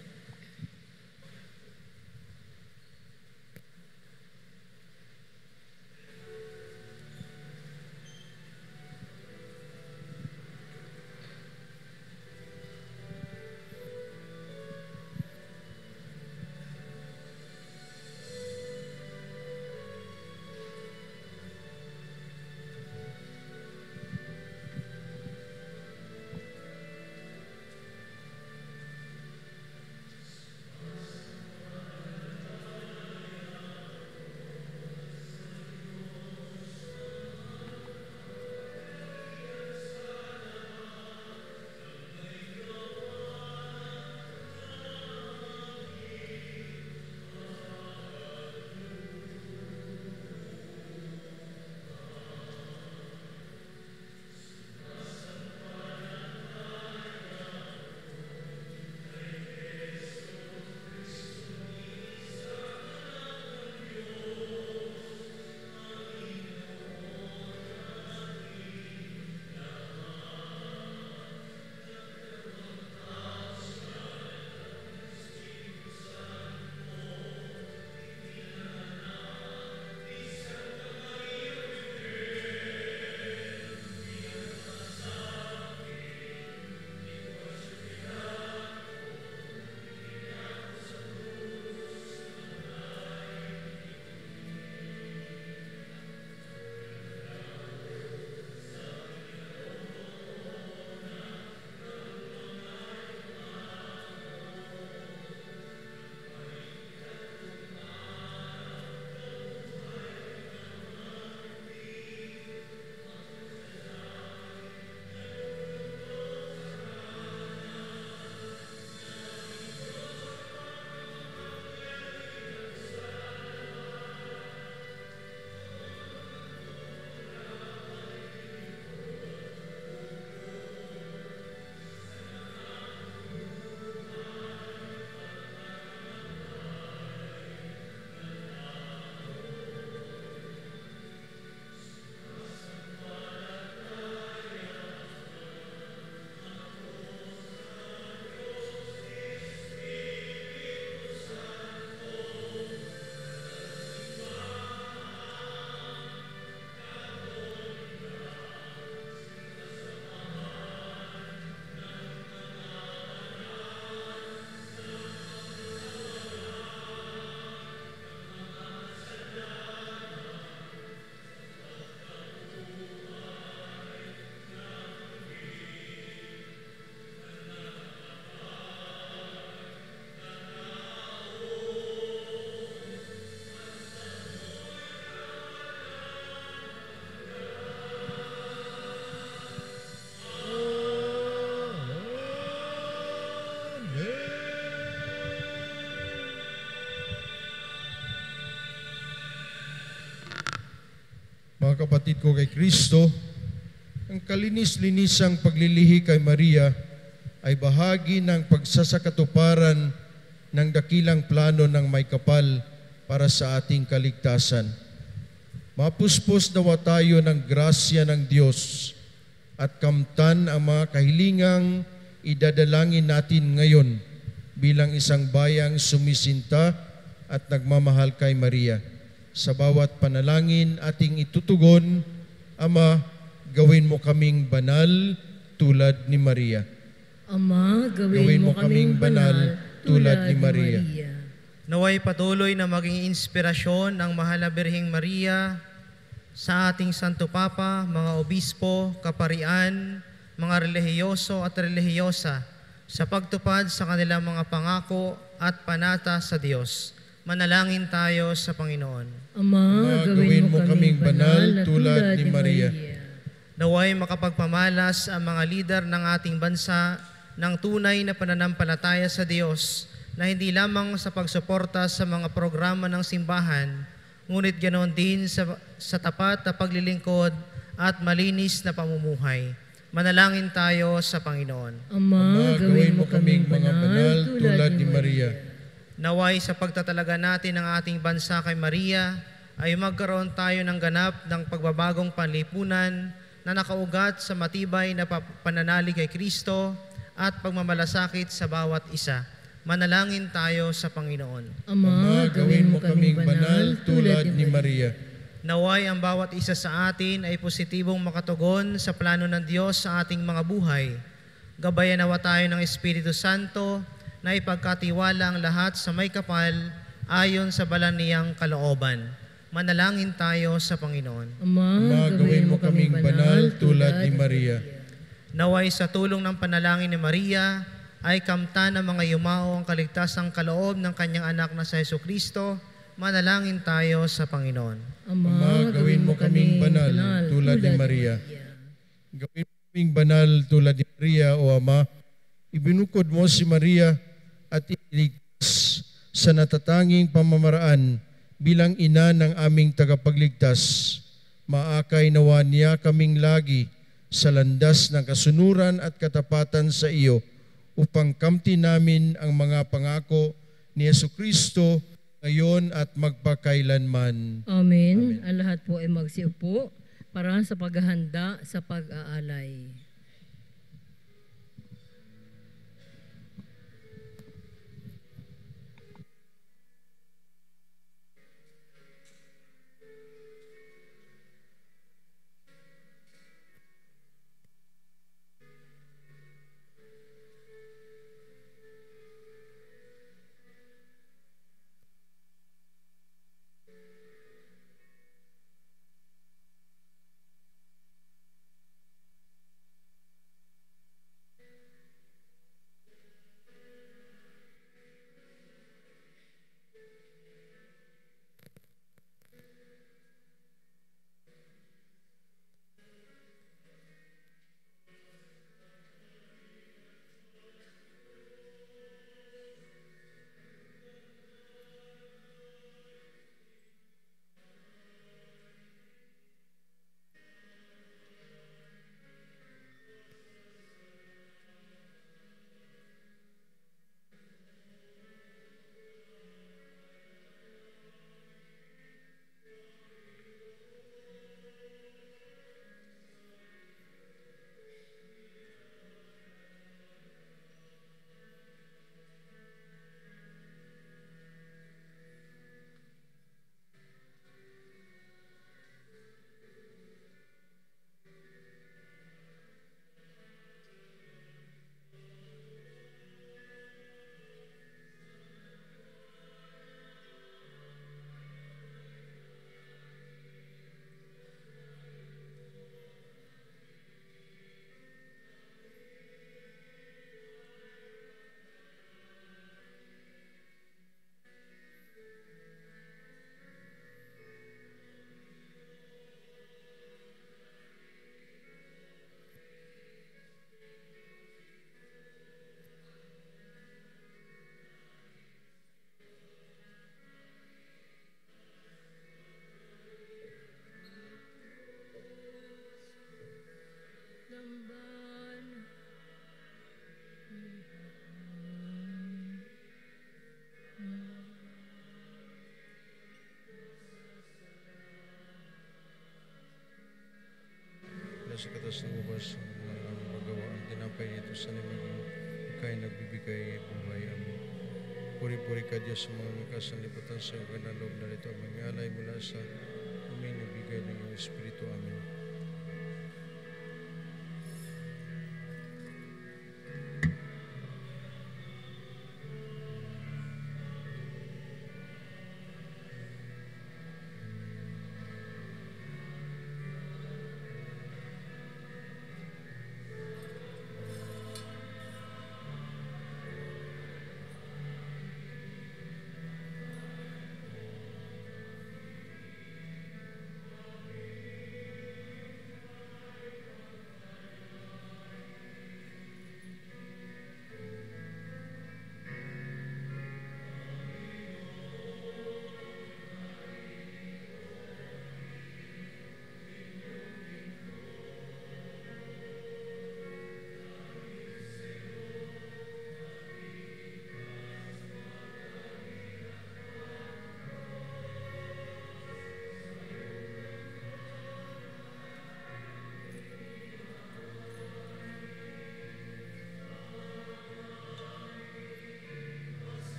mga kapatid ko kay Kristo, ang kalinis-linisang paglilihi kay Maria ay bahagi ng pagsasakatuparan ng dakilang plano ng may kapal para sa ating kaligtasan. Mapuspos nawa tayo ng grasya ng Diyos at kamtan ang mga kahilingang idadalangin natin ngayon bilang isang bayang sumisinta at nagmamahal kay Maria. Sa bawat panalangin ating itutugon, Ama, gawin mo kaming banal tulad ni Maria. Ama, gawin mo kaming banal tulad ni Maria. Naway patuloy na maging inspirasyon ang mahal na Birheng Maria sa ating Santo Papa, mga obispo, kaparian, mga relihiyoso at relihiyosa sa pagtupad sa kanilang mga pangako at panata sa Diyos. Manalangin tayo sa Panginoon. Ama, gawin mo kaming banal tulad ni Maria. Naway makapagpamalas ang mga lider ng ating bansa ng tunay na pananampalataya sa Diyos na hindi lamang sa pagsuporta sa mga programa ng simbahan, ngunit ganoon din sa tapat na paglilingkod at malinis na pamumuhay. Manalangin tayo sa Panginoon. Ama, gawin mo kaming banal tulad ni Maria. Naway sa pagtatalaga natin ng ating bansa kay Maria, ay magkaroon tayo ng ganap ng pagbabagong panlipunan na nakaugat sa matibay na pananalig kay Kristo at pagmamalasakit sa bawat isa. Manalangin tayo sa Panginoon. Ama, gawin mo kaming banal tulad ni Maria. Naway ang bawat isa sa atin ay positibong makatugon sa plano ng Diyos sa ating mga buhay. Gabayan nawa tayo ng Espiritu Santo na ipagkatiwala ang lahat sa may kapal ayon sa balang niyang kalooban. Manalangin tayo sa Panginoon. Ama, gawin mo kaming banal tulad ni Maria. Naway sa tulong ng panalangin ni Maria, ay kamtan ng mga yumao ang kaligtasang kaloob ng kanyang anak na sa Jesucristo. Manalangin tayo sa Panginoon. Ama, gawin mo kaming banal tulad ni Maria. Gawin mo kaming banal tulad ni Maria, O Ama. Ibinukod mo si Maria at iligtas sa natatanging pamamaraan bilang ina ng aming tagapagligtas. Maakay nawa niya kaming lagi sa landas ng kasunuran at katapatan sa iyo, upang kamti namin ang mga pangako ni Jesucristo ngayon at magpakailanman. Amen. Ang lahat po ay magsiupo para sa paghahanda sa pag-aalay. butas ng ubas ng aming magawa. Ang tinapay nito sa nimang ikay nagbibigay buhay. Amen. Puri-puri ka Diyos sa mga mikas ng liputan sa iyong kanaloob na rito. Mangyalay mula sa amin nagbigay ng iyong Espiritu. Amen.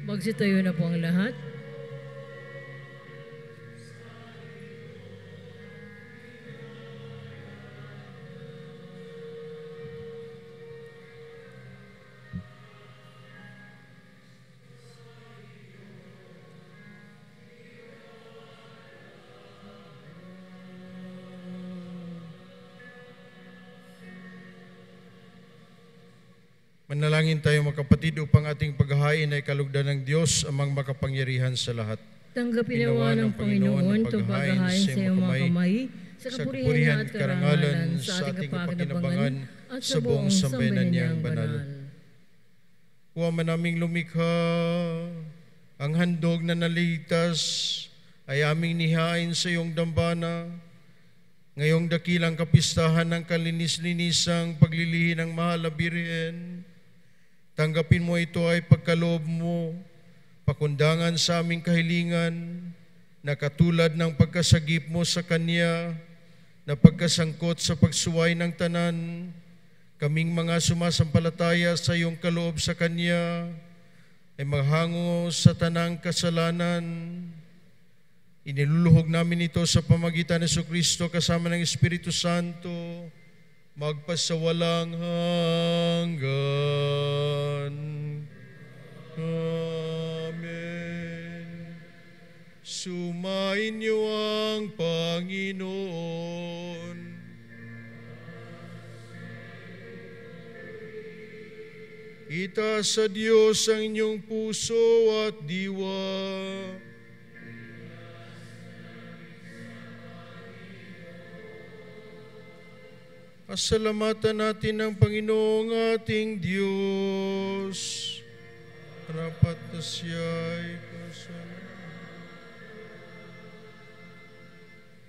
Magsitayo na po ang lahat. Manalangin tayo mga kapatid upang ating paghahain ay kalugdan ng Diyos amang makapangyarihan sa lahat. Tanggapin nawa ng Panginoon itong paghahain sa iyong mga kamay, sa kapurihan at karangalan sa ating kapakinabangan at sa buong sambayanan niyang banal. Huwag man naming lumikha, ang handog na naligtas ay aming nihain sa iyong dambana. Ngayong dakilang kapistahan ng kalinis-linisang paglilihi ng mahal na Birhen, tanggapin mo ito ay pagkaloob mo, pakundangan sa aming kahilingan, na katulad ng pagkasagip mo sa Kanya, na pagkasangkot sa pagsuway ng tanan, kaming mga sumasampalataya sa iyong kaloob sa Kanya, ay maghango sa tanang kasalanan. Iniluluhog namin ito sa pamagitan ni Jesucristo kasama ng Espiritu Santo, magpasawalang hanggan. Amen. Sumain niyo ang Panginoon. Itaas sa Diyos ang inyong puso at diwa. Pasalamatan natin ang Panginoong ating Diyos. Rapat na siya'y kasalanan.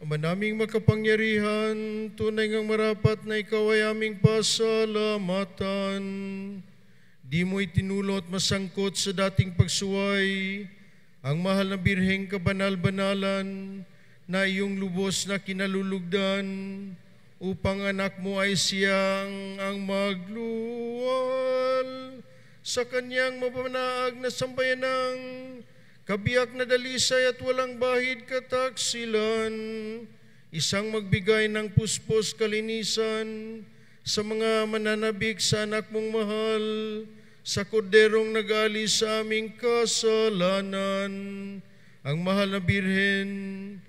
Ama naming makapangyarihan, tunay ngang marapat na ikaw ay aming pasalamatan. Di mo itinulot masangkot sa dating pagsuway ang mahal na Birheng kabanal-banalan na iyong lubos na kinalulugdan, upang anak mo ay siyang ang magluwal sa kanyang mapanaag na sambayanang kabiyak na dalisay at walang bahid kataksilan, isang magbigay ng puspos kalinisan sa mga mananabik sa anak mong mahal, sa korderong nag-alis sa aming kasalanan, ang mahal na Birhen,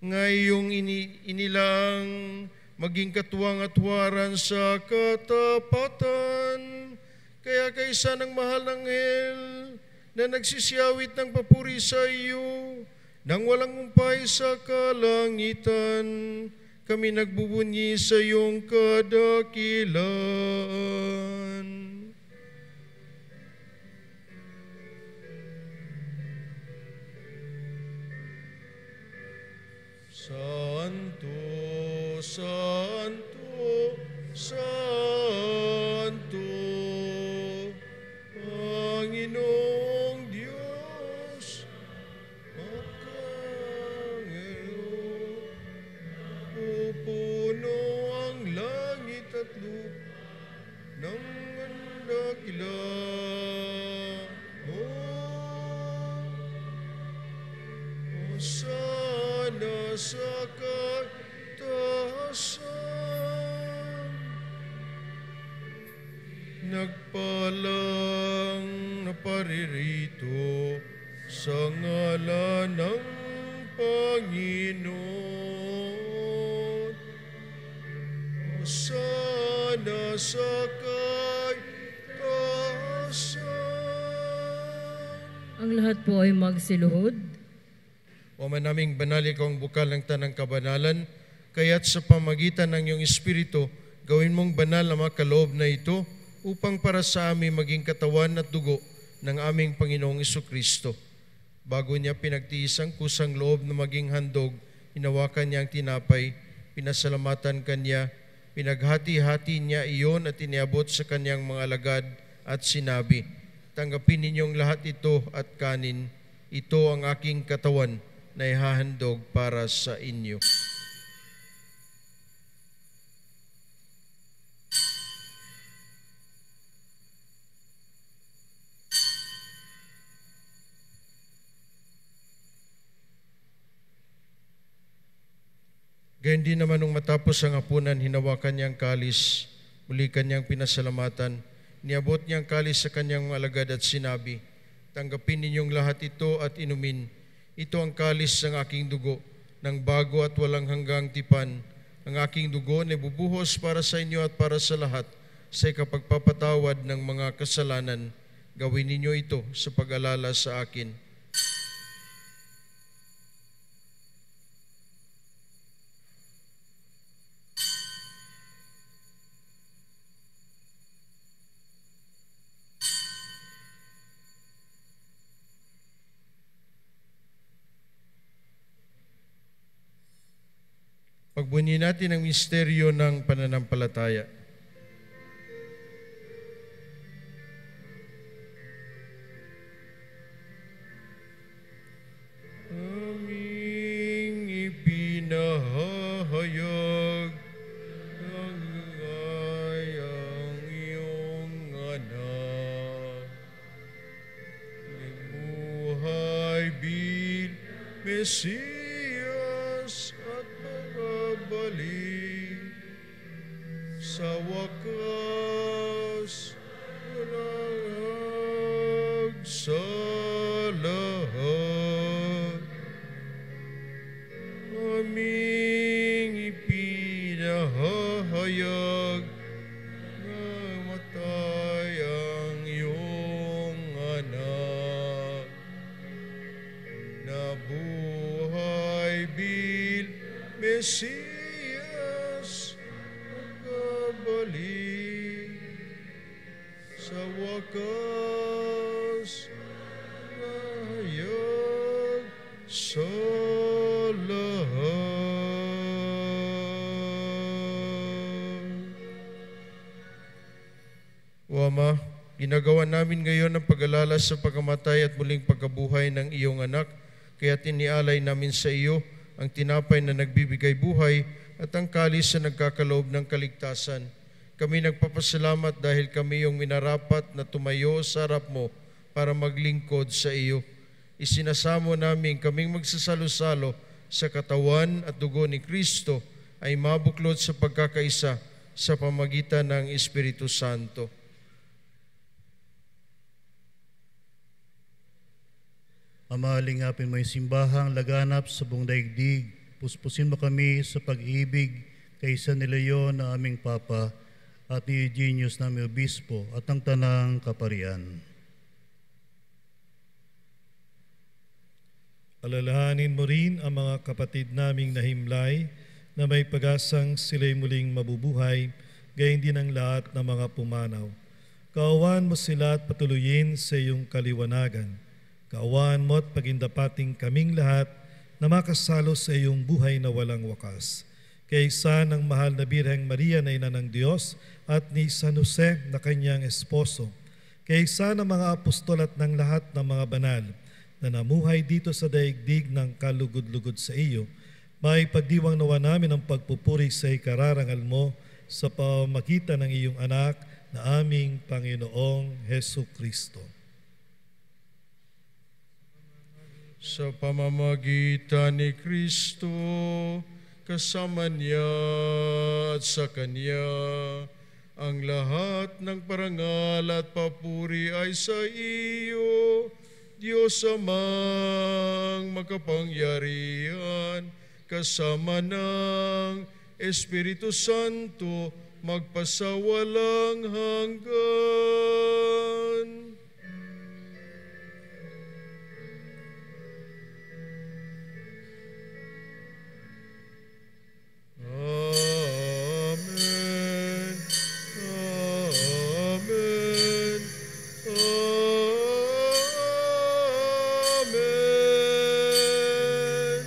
ngayong inilang maging katuwang at huwaran sa katapatan. Kaya kaysa ng mahal ng anghel na nagsisiyawit ng papuri sa iyo, nang walang umpay sa kalangitan, kami nagbubunyi sa iyong kadakilaan. Santo, Santo, Santo, Panginoon sa katasan. Nagpalang na paririto sa ngalan ng Panginoon. Hosana sa kaitasan. Ang lahat po ay magsiluhod. O man naming banal ikaw ang bukal ng tanang kabanalan, kaya't sa pamagitan ng iyong Espiritu, gawin mong banal na mga kaloob na ito upang para sa amin maging katawan at dugo ng aming Panginoong Jesucristo. Bago niya pinagtiis ang kusang loob na maging handog, hinawakan niya ang tinapay, pinasalamatan kanya, pinaghati-hati niya iyon at iniabot sa kanyang mga alagad at sinabi, "Tanggapin ninyong lahat ito at kanin, ito ang aking katawan na ihahandog para sa inyo." Gayun din naman nung matapos ang hapunan, hinawakan niya ang kalis, muli kanyang pinasalamatan, niabot niya ang kalis sa kanyang mga alagad at sinabi, "Tanggapin ninyong lahat ito at inumin. Ito ang kalis ng aking dugo, ng bago at walang hanggang tipan. Ang aking dugo na bubuhos para sa inyo at para sa lahat sa ikapagpapatawad ng mga kasalanan. Gawin ninyo ito sa pag-alala sa akin." Pagbunyi natin ang misteryo ng pananampalataya. Aming ipinahayag ang ngayang iyong anak. Limuhay bil Mesiyas at balik sa wakas walang sa lahat. Aming ipinahayag na matay ang iyong anak, na buhay bil Mesiyas magkabalik sa wakas mahayag sa lahat. O Ama, ginagawa namin ngayon ang pag-alala sa pagkamatay at muling pagkabuhay ng iyong anak, kaya tinialay namin sa iyo ang tinapay na nagbibigay buhay at ang kalis na nagkakaloob ng kaligtasan. Kami nagpapasalamat dahil kami yung minarapat na tumayo sa harap mo para maglingkod sa iyo. Isinasamo namin kaming magsasalo-salo sa katawan at dugo ni Kristo ay mabuklod sa pagkakaisa sa pamagitan ng Espiritu Santo. Ama, lingapin mo yung simbahang laganap sa buong daigdig. Puspusin mo kami sa pag-ibig kay San Leon na aming Papa at ni Eugenius na aming Obispo at ang tanang kaparian. Alalahanin mo rin ang mga kapatid naming nahimlay na may pag-asang sila'y muling mabubuhay, gayon din ang lahat ng mga pumanaw. Kaawaan mo sila at patuloyin sa iyong kaliwanagan. Kaawaan mo at pagindapating kaming lahat na makasalo sa iyong buhay na walang wakas. Kaysa ng mahal na Birheng Maria na ina ng Diyos at ni San Jose na kanyang esposo. Kaysa ng mga apostol at ng lahat ng mga banal na namuhay dito sa daigdig ng kalugod-lugod sa iyo, may pagdiwang nawa namin ang pagpupuri sa ikararangal mo sa pamagitan ng iyong anak na aming Panginoong Hesu Kristo. sa pamamagitan ni Kristo, kasama niya at sa Kanya, ang lahat ng parangal at papuri ay sa iyo, Diyos Amang makapangyarihan, kasama ng Espiritu Santo, magpasawalang hanggan. Amen. Amen. Amen.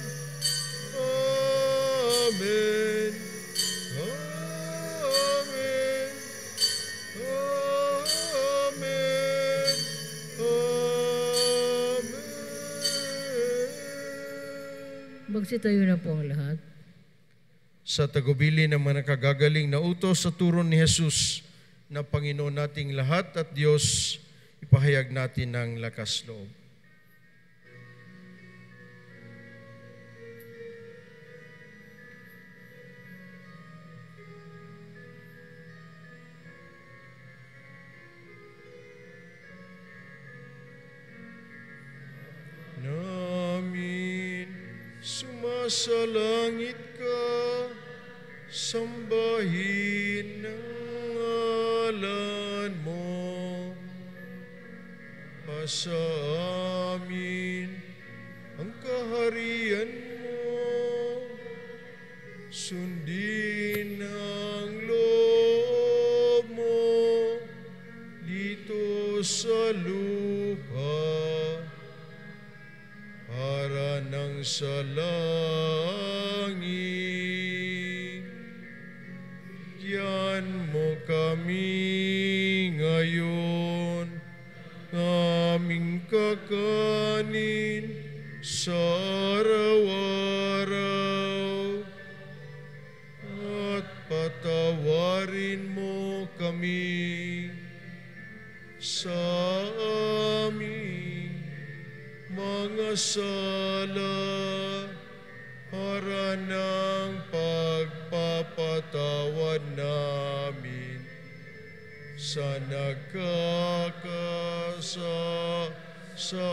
Amen. Amen. Amen. Amen. Magsitayo na po ang lahat. Sa tagubili ng mga nakagagaling na utos sa turon ni Jesus na Panginoon nating lahat at Diyos, ipahayag natin ng lakas loob. Namin sumasalangit ka, sambahin ang ngalan mo. Pasa amin ang kaharian mo, sundin ang loob mo dito sa lupa para nang sa langit. Bigyan mo kami ngayon aming kakanin sa araw-araw, at patawarin mo kami sa aming mga sala para ng pagpapatawad namin sa nagkakasala sa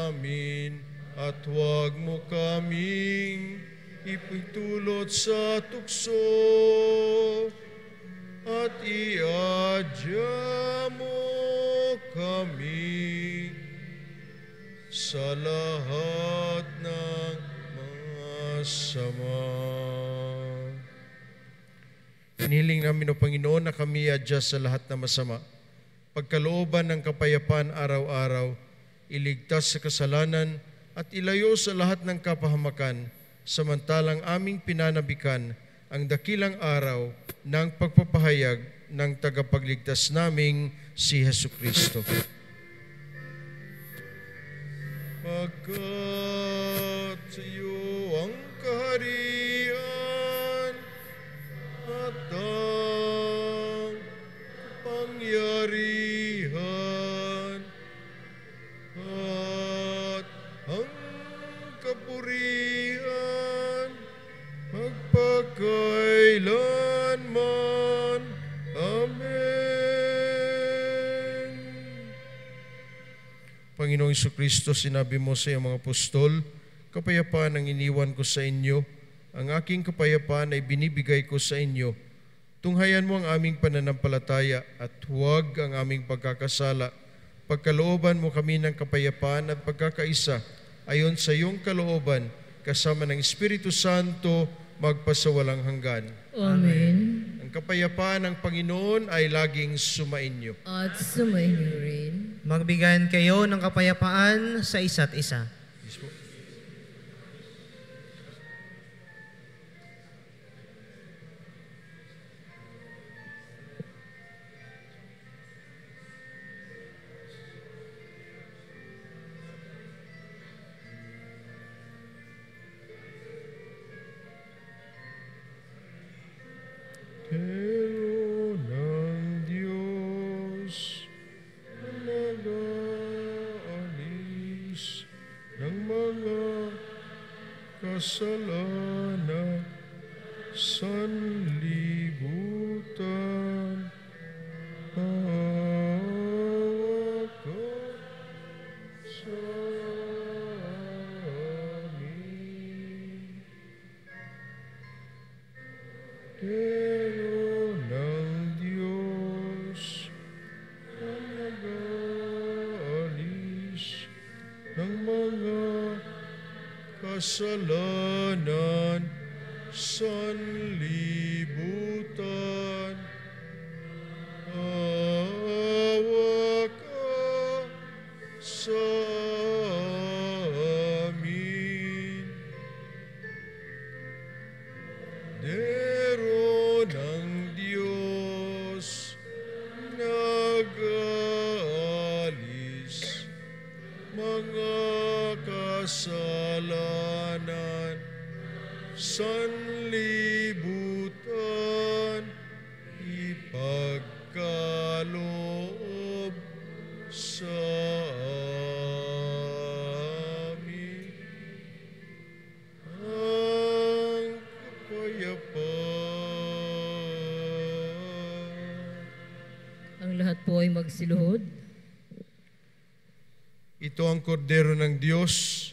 amin, at huwag mo kaming ipintulot sa tukso, at iadya mo kami sa lahat ng masama. Inihiling namin, O Panginoon, na kami adya sa lahat ng masama, pagkalooban ng kapayapaan araw-araw, iligtas sa kasalanan at ilayo sa lahat ng kapahamakan, samantalang aming pinanabikan ang dakilang araw ng pagpapahayag ng tagapagligtas naming si Jesucristo. Pagkat sa iyo ang kaharian at ang pangyarihan at ang kapurihan magpakailanman. Amen. Panginoong Jesucristo, sinabi mo sa iyong mga apostol, kapayapaan ang iniwan ko sa inyo, ang aking kapayapaan ay binibigay ko sa inyo. Tunghayan mo ang aming pananampalataya at huwag ang aming pagkakasala. Pagkalooban mo kami ng kapayapaan at pagkakaisa ayon sa iyong kalooban, kasama ng Espiritu Santo, magpasawalang hanggan. Amen. Ang kapayapaan ng Panginoon ay laging sumainyo. At sumainyo rin. Magbigayan kayo ng kapayapaan sa isa't isa. Pero ng Diyos nag-aalis ng mga mga kasalanan sanlibutan. Awa ka sa amin. Pero ng Diyos ang nag-aalis ng mga kasalanan sanlibutan. Awa ka sa amin. Dero ng Diyos nag-aalis mga kasalanan sanlibutan, ipagkaloob sa amin ang kapayapaan. Ang lahat po ay magsiluhod. Ito ang kordero ng Diyos.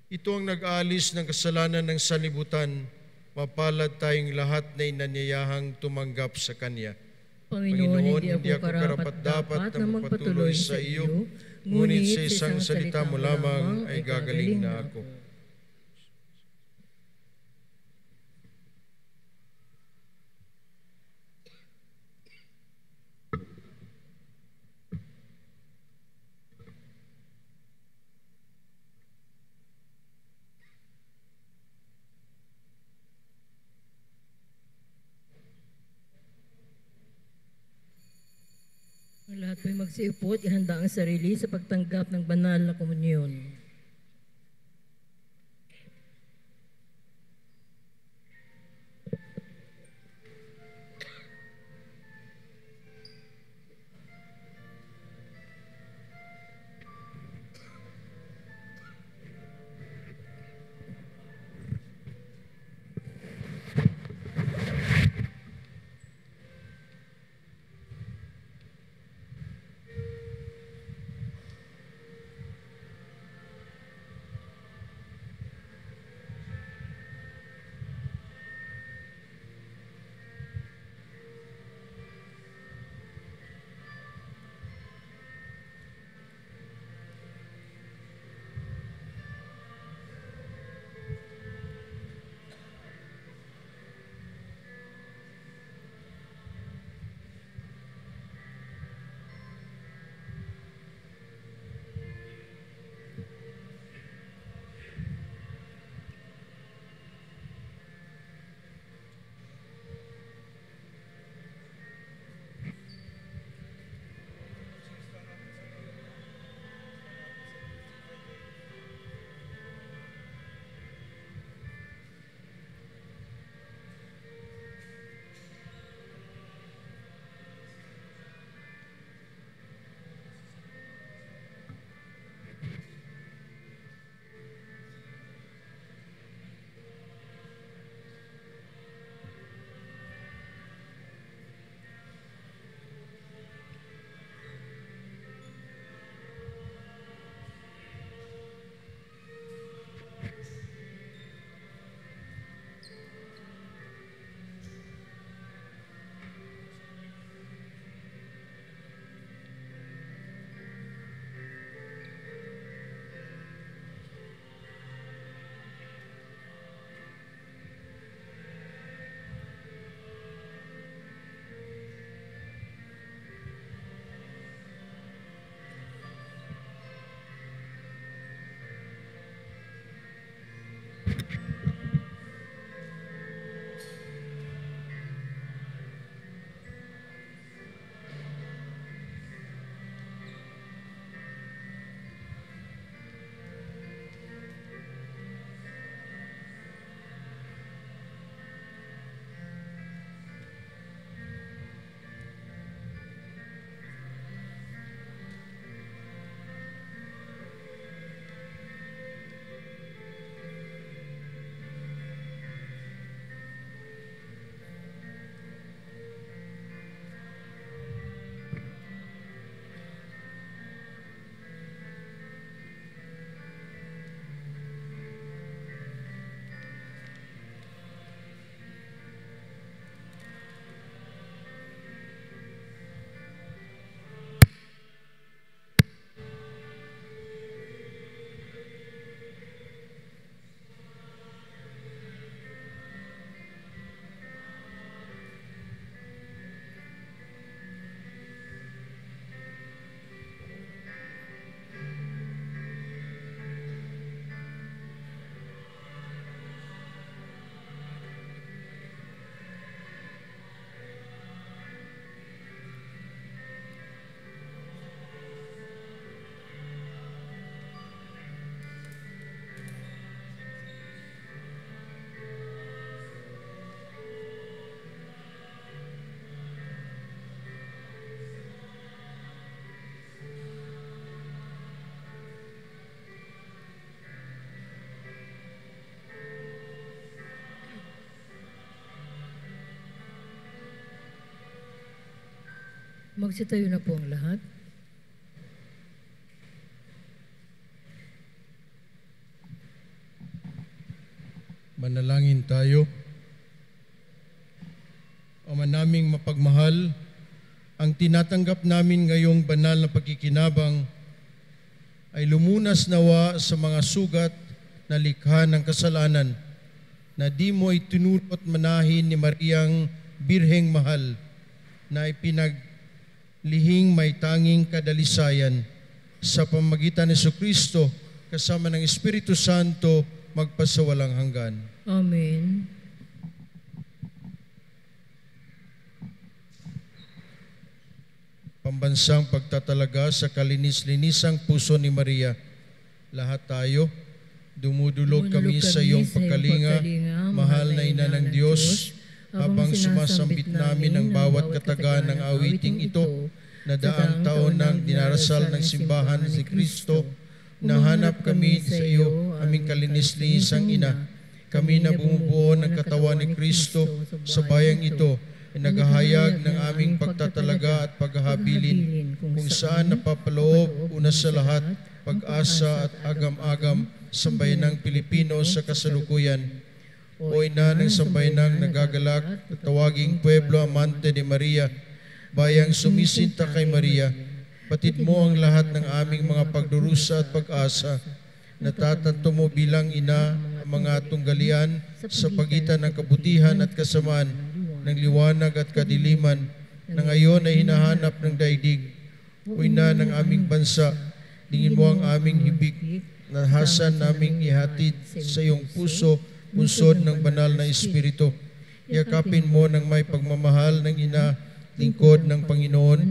Ito ang nag-aalis ng kasalanan ng sanlibutan. Mapalad tayong lahat na inanyayahang tumanggap sa Kanya. Panginoon, hindi ako karapat-dapat na magpatuloy sa iyo, ngunit sa isang salita mo lamang ay gagaling na ako. Ang lahat po'y magsiupot, ihanda ang sarili sa pagtanggap ng banal na komunyon. Magsitayo na po ang lahat. Manalangin tayo. Ama naming mapagmahal, ang tinatanggap namin ngayong banal na pagkikinabang ay lumunas nawa sa mga sugat na likha ng kasalanan na di mo itinulot manahin ni Mariang Birheng Mahal na ipinaglihing may tanging kadalisayan sa pamamagitan ni Jesucristo kasama ng Espiritu Santo magpasawalang hanggan. Amen. Pambansang pagtatalaga sa kalinis-linisang puso ni Maria. Lahat tayo, dumudulog kami sa iyong pagkalinga, mahal na ina ng Diyos, habang sumasambit namin ang bawat kataga ng awiting ito, na daang taon nang dinarasal ng simbahan ni Kristo, nahanap kami sa iyo, aming kalinis-linisang ina. Kami na bumubuo ng katawan ni Kristo sa bayang ito, ay naghahayag ng aming pagtatalaga at paghahabilin, kung saan napapaloob una sa lahat, pag-asa at agam-agam sambayanang Pilipino sa kasalukuyan. O ina ng sambayanang nagagalak at tawaging Pueblo Amante de Maria, bayang sumisinta kay Maria, batid mo ang lahat ng aming mga pagdurusa at pag-asa. Natatanto mo bilang ina ang mga tunggalian sa pagitan ng kabutihan at kasamaan, ng liwanag at kadiliman, na ngayon ay hinahanap ng daigdig. O ina ng aming bansa, dingin mo ang aming hibik, na hasan naming ihatid sa iyong puso, punsod ng banal na Espiritu. Yakapin mo ng may pagmamahal ng ina, lingkod ng Panginoon,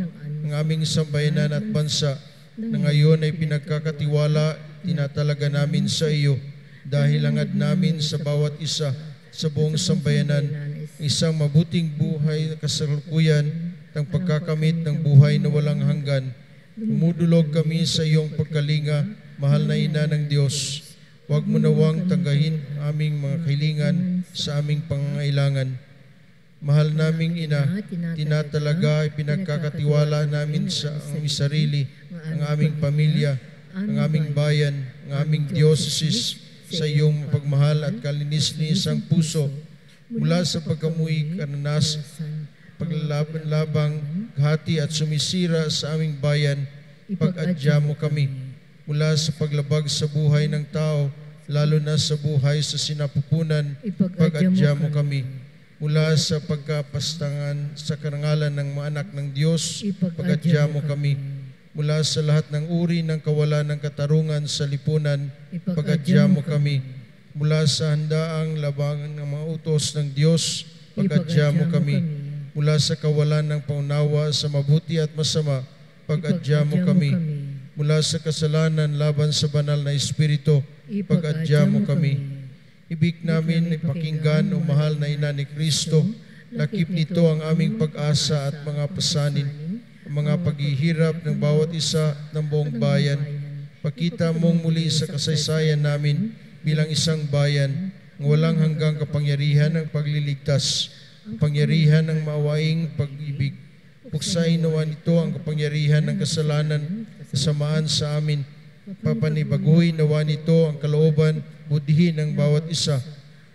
ang aming sambayanan at bansa, na ngayon ay pinagkakatiwala, tinatalaga namin sa iyo, dahil hangad namin sa bawat isa sa buong sambayanan, isang mabuting buhay na kasalukuyan ng pagkakamit ng buhay na walang hanggan. Umudulog kami sa iyong pagkalinga, mahal na ina ng Diyos. Huwag mo nawang tanggahin aming mga kahilingan sa aming pangangailangan. Mahal naming ina, tinatalaga ay pinagkakatiwala namin sa aming sarili, ang aming pamilya, ang aming bayan, ang aming diocese sa iyong pagmahal at kalinis-linisang puso. Mula sa pagkamuhi, kananas, paglalabang, hati at sumisira sa aming bayan, pag-adya mo kami. Mula sa paglabag sa buhay ng tao, lalo na sa buhay sa sinapupunan, pag-adya mo kami. Mula sa pagkapastangan sa karangalan ng mga anak ng Diyos, pag-adya mo kami. Mula sa lahat ng uri ng kawalan ng katarungan sa lipunan, pag-adya mo kami. Mula sa handaang labangan ng mga utos ng Diyos, pag-adya mo kami. Mula sa kawalan ng paunawa sa mabuti at masama, pag-adya mo kami. Mula sa kasalanan laban sa banal na Espiritu, pag-adya mo kami. Ibig namin ipakinggan o mahal na ina ni Kristo, lakip nito ang aming pag-asa at mga pasanin, ang mga paghihirap ng bawat isa ng buong bayan. Pakita mong muli sa kasaysayan namin bilang isang bayan ng walang hanggang kapangyarihan ng pagliligtas, pangyarihan ng maawaing pag-ibig. Puksain nawa nito ang kapangyarihan ng kasalanan, kasamaan sa amin. Papanibaguhin nawa nito ang kalooban, budhihin ng bawat isa.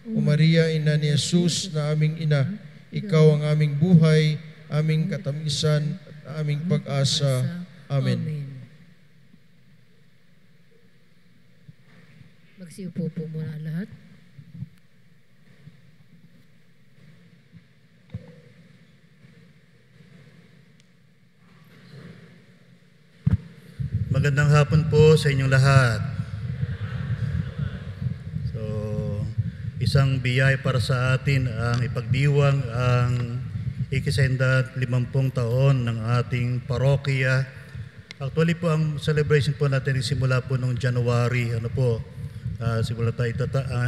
O Maria, ina ni Jesus na aming ina, ikaw ang aming buhay, aming katamisan at aming pag-asa. Amen. Magsiupo po muna lahat. Magandang hapon po sa inyong lahat. So, isang biyaya para sa atin ang ipagdiwang ang 50 taon ng ating parokya. Actually po, ang celebration po natin simula po noong January, simula tayo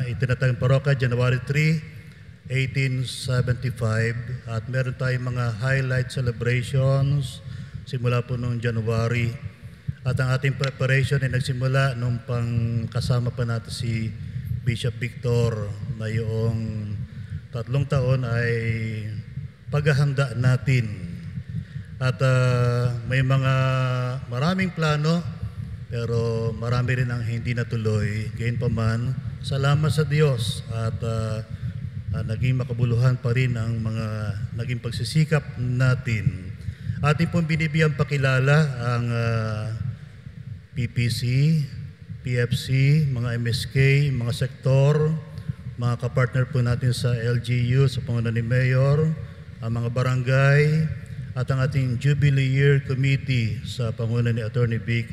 itinatag ng parokya, January 3, 1875. At meron tayong mga highlight celebrations simula po noong January. At ang ating preparation ay nagsimula nung kasama pa natin si Bishop Victor na yung 3 taon ay paghahanda natin. At may maraming plano, pero marami rin ang hindi natuloy. Gayunpaman, salamat sa Diyos at naging makabuluhan pa rin ang mga naging pagsisikap natin. Ating pong binibiyang pakilala ang PPC, PFC, mga MSK, mga sektor, mga kapartner po natin sa LGU, sa pangunan ni Mayor, ang mga barangay, at ang ating Jubilee Year Committee sa pangunan ni Attorney Vic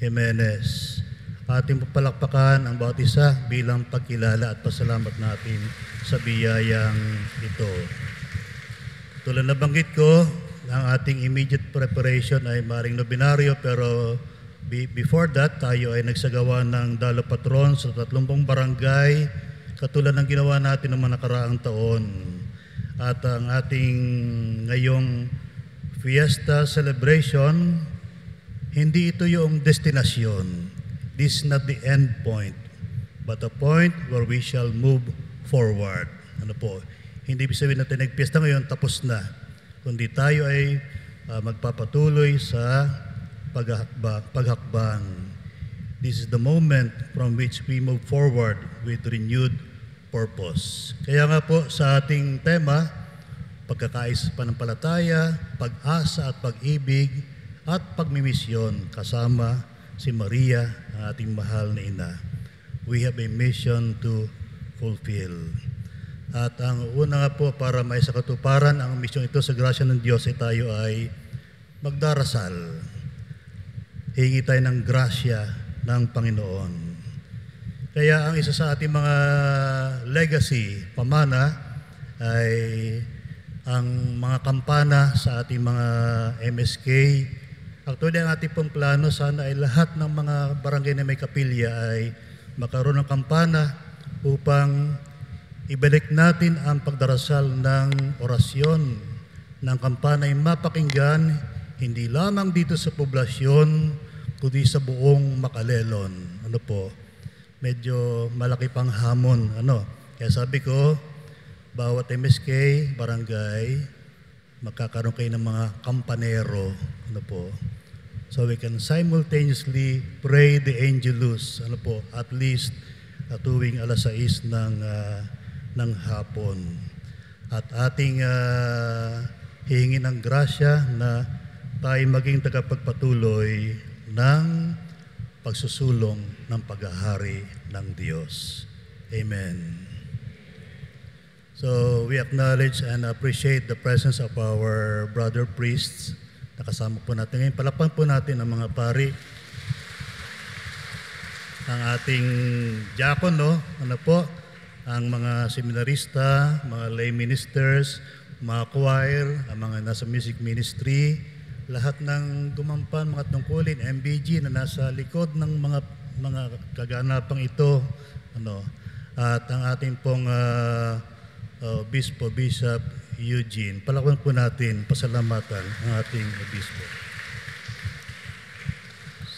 Jimenez. Ating papalakpakan ang bawat isa bilang pagkilala at pasalamat natin sa biyayang ito. Tulad na banggit ko, ang ating immediate preparation ay maring nobinaryo, pero before that, tayo ay nagsagawa ng Dalo Patron sa 30 barangay, katulad ng ginawa natin ng mga nakaraang taon. At ang ating ngayong Fiesta Celebration, hindi ito yung destinasyon. This is not the end point, but a point where we shall move forward. Ano po? Hindi ibig sabihin natin nagpiesta ngayon, tapos na. Kundi tayo ay magpapatuloy sa paghakbang. This is the moment from which we move forward with renewed purpose. Kaya nga po sa ating tema, pagkakaisa pananampalataya, pag-asa at pag-ibig at pagmimisyon kasama si Maria, ang ating mahal na ina. We have a mission to fulfill. At ang una nga po para may sa katuparan ang misyon ito sa grasya ng Diyos ay tayo ay magdarasal. Hingi tayo ng grasya ng Panginoon. Kaya ang isa sa ating mga legacy, pamana, ay ang mga kampana sa ating mga MSK. Actually, ang ating pong plano sana ay lahat ng mga barangay na may kapilya ay magkaroon ng kampana upang ibalik natin ang pagdarasal ng orasyon ng kampana ay mapakinggan hindi lamang dito sa poblasyon kundi sa buong Makalelon. Ano po? Medyo malaki pang hamon. Kaya sabi ko, bawat MSK, barangay, magkakaroon kayo ng mga kampanero. Ano po? So we can simultaneously pray the Angelus, at least tuwing alas 6 ng hapon. At ating hihingin ng grasya na tayo maging tagapagpatuloy ng pagsusulong ng paghahari ng Diyos. Amen. So we acknowledge and appreciate the presence of our brother priests. Nakasama po natin ngayon. Palakpan po natin ang mga pari. Ang ating diakono, ang mga seminarista, mga lay ministers, mga choir, ang mga nasa music ministry, lahat ng gumampan, mga tungkulin, MBG na nasa likod ng mga kaganapang ito. At ang ating pong Bishop Eugene. Palakpan po natin, pasalamatan ang ating obispo.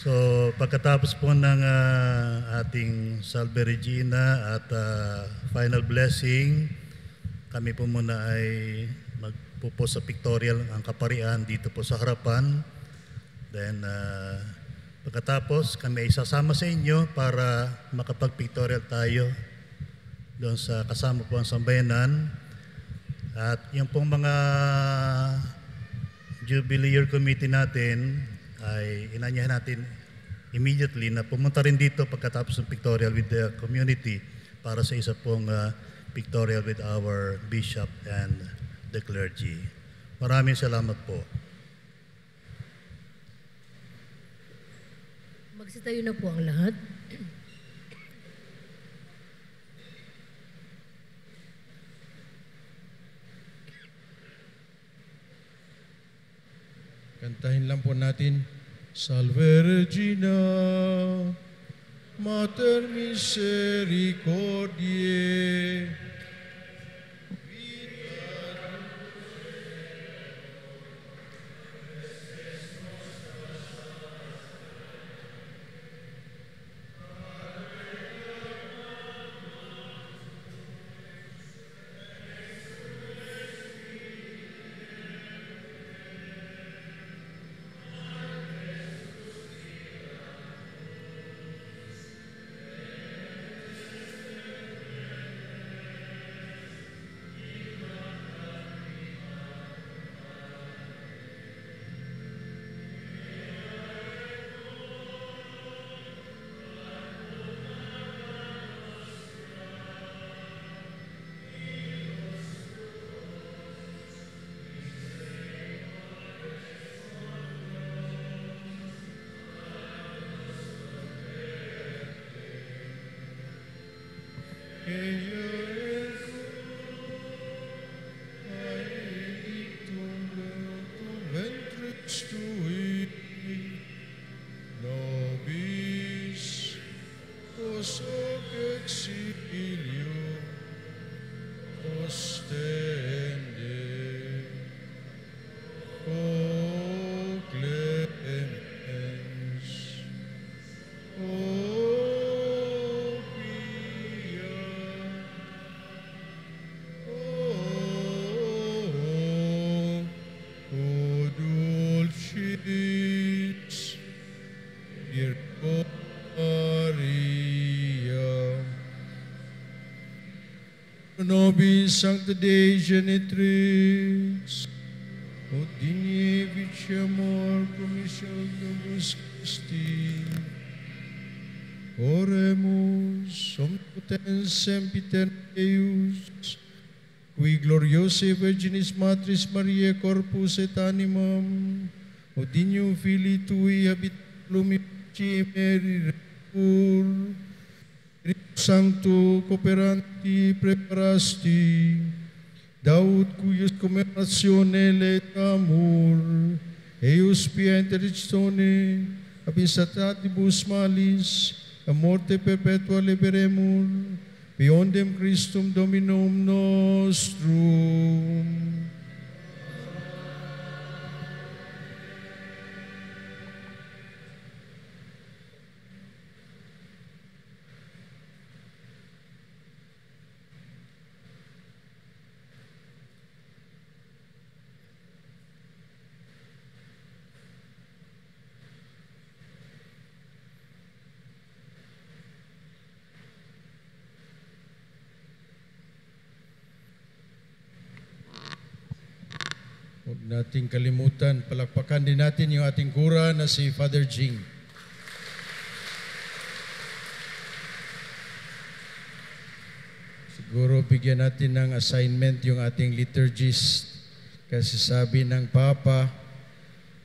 So, pagkatapos po ng ating Salve Regina at final blessing, kami po muna ay magpupo sa pictorial ang kaparian dito po sa harapan. Then, pagkatapos, kami ay sasama sa inyo para makapag-pictorial tayo doon sa kasama po ang sambayanan. At yung pong mga Jubilee Year Committee natin ay inanyahan natin immediately na pumunta rin dito pagkatapos ng pictorial with the community para sa isa pong pictorial with our bishop and the clergy. Maraming salamat po. Magsitayo na po ang lahat. Kantahin lang po natin, Salve Regina, Mater Misericordiae. Nobis os hoc exilio ostende o clemens o pia o dulcis Virgo Maria Nobis Sancta Dei Genitrix ut digne viciamur promissionem Dominus Christi Oremus omnipotens sempiter Deus qui gloriose Virginis Matris Mariae corpus et animam ut dignum Filii Tui habit lumici emerirepur Sancto cooperanti preparasti Daud cuius commeratione et amor eius pia intercessione ab insatatibus malis a morte perpetua liberemur Biondem Christum Dominum nostrum. Huwag nating kalimutan, palakpakan din natin yung ating kura na si Father Jing. Siguro bigyan natin ng assignment yung ating liturgist kasi sabi ng Papa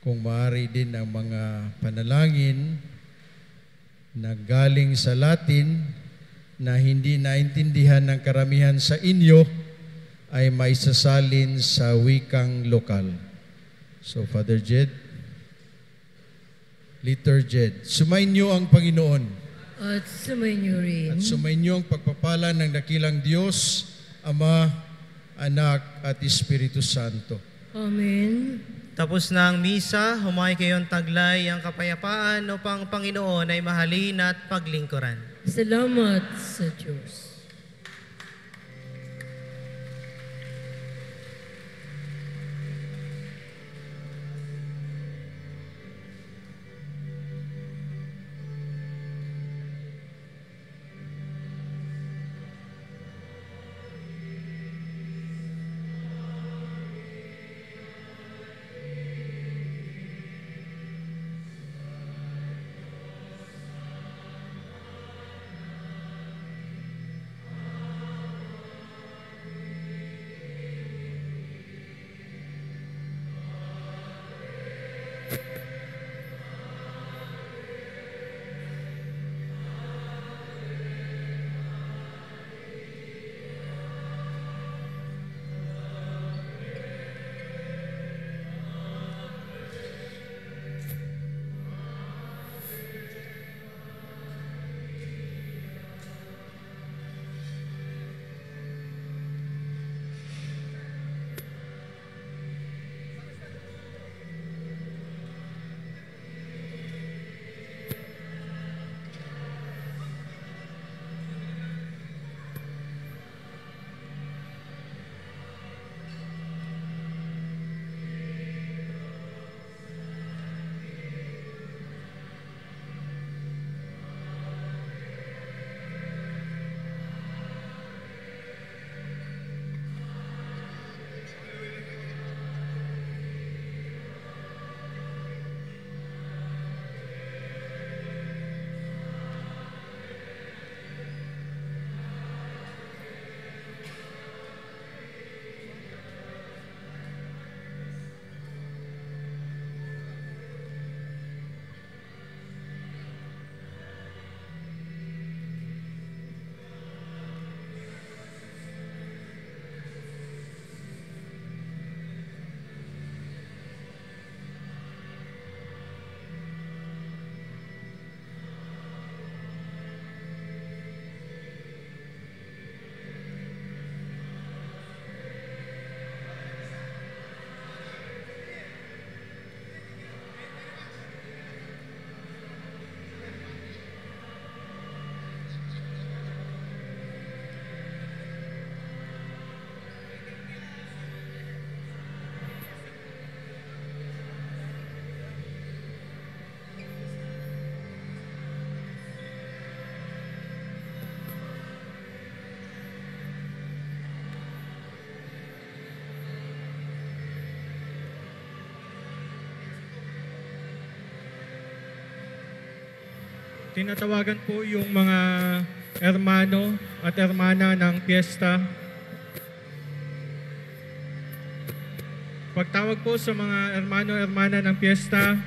kung maaari din ang mga panalangin na galing sa Latin na hindi naintindihan ng karamihan sa inyo ay maisasalin sa wikang lokal. So, Father Jed, Liturged, sumainyo ang Panginoon. At sumainyo rin. At sumainyo ang pagpapala ng dakilang Diyos, Ama, Anak, at Espiritu Santo. Amen. Tapos na ang misa, humay kayong taglay ang kapayapaan upang Panginoon ay mahalin at paglingkuran. Salamat sa Diyos. tinatawagan po yung mga hermano at hermana ng piyesta. Pagtawag po sa mga hermano-hermana ng piyesta,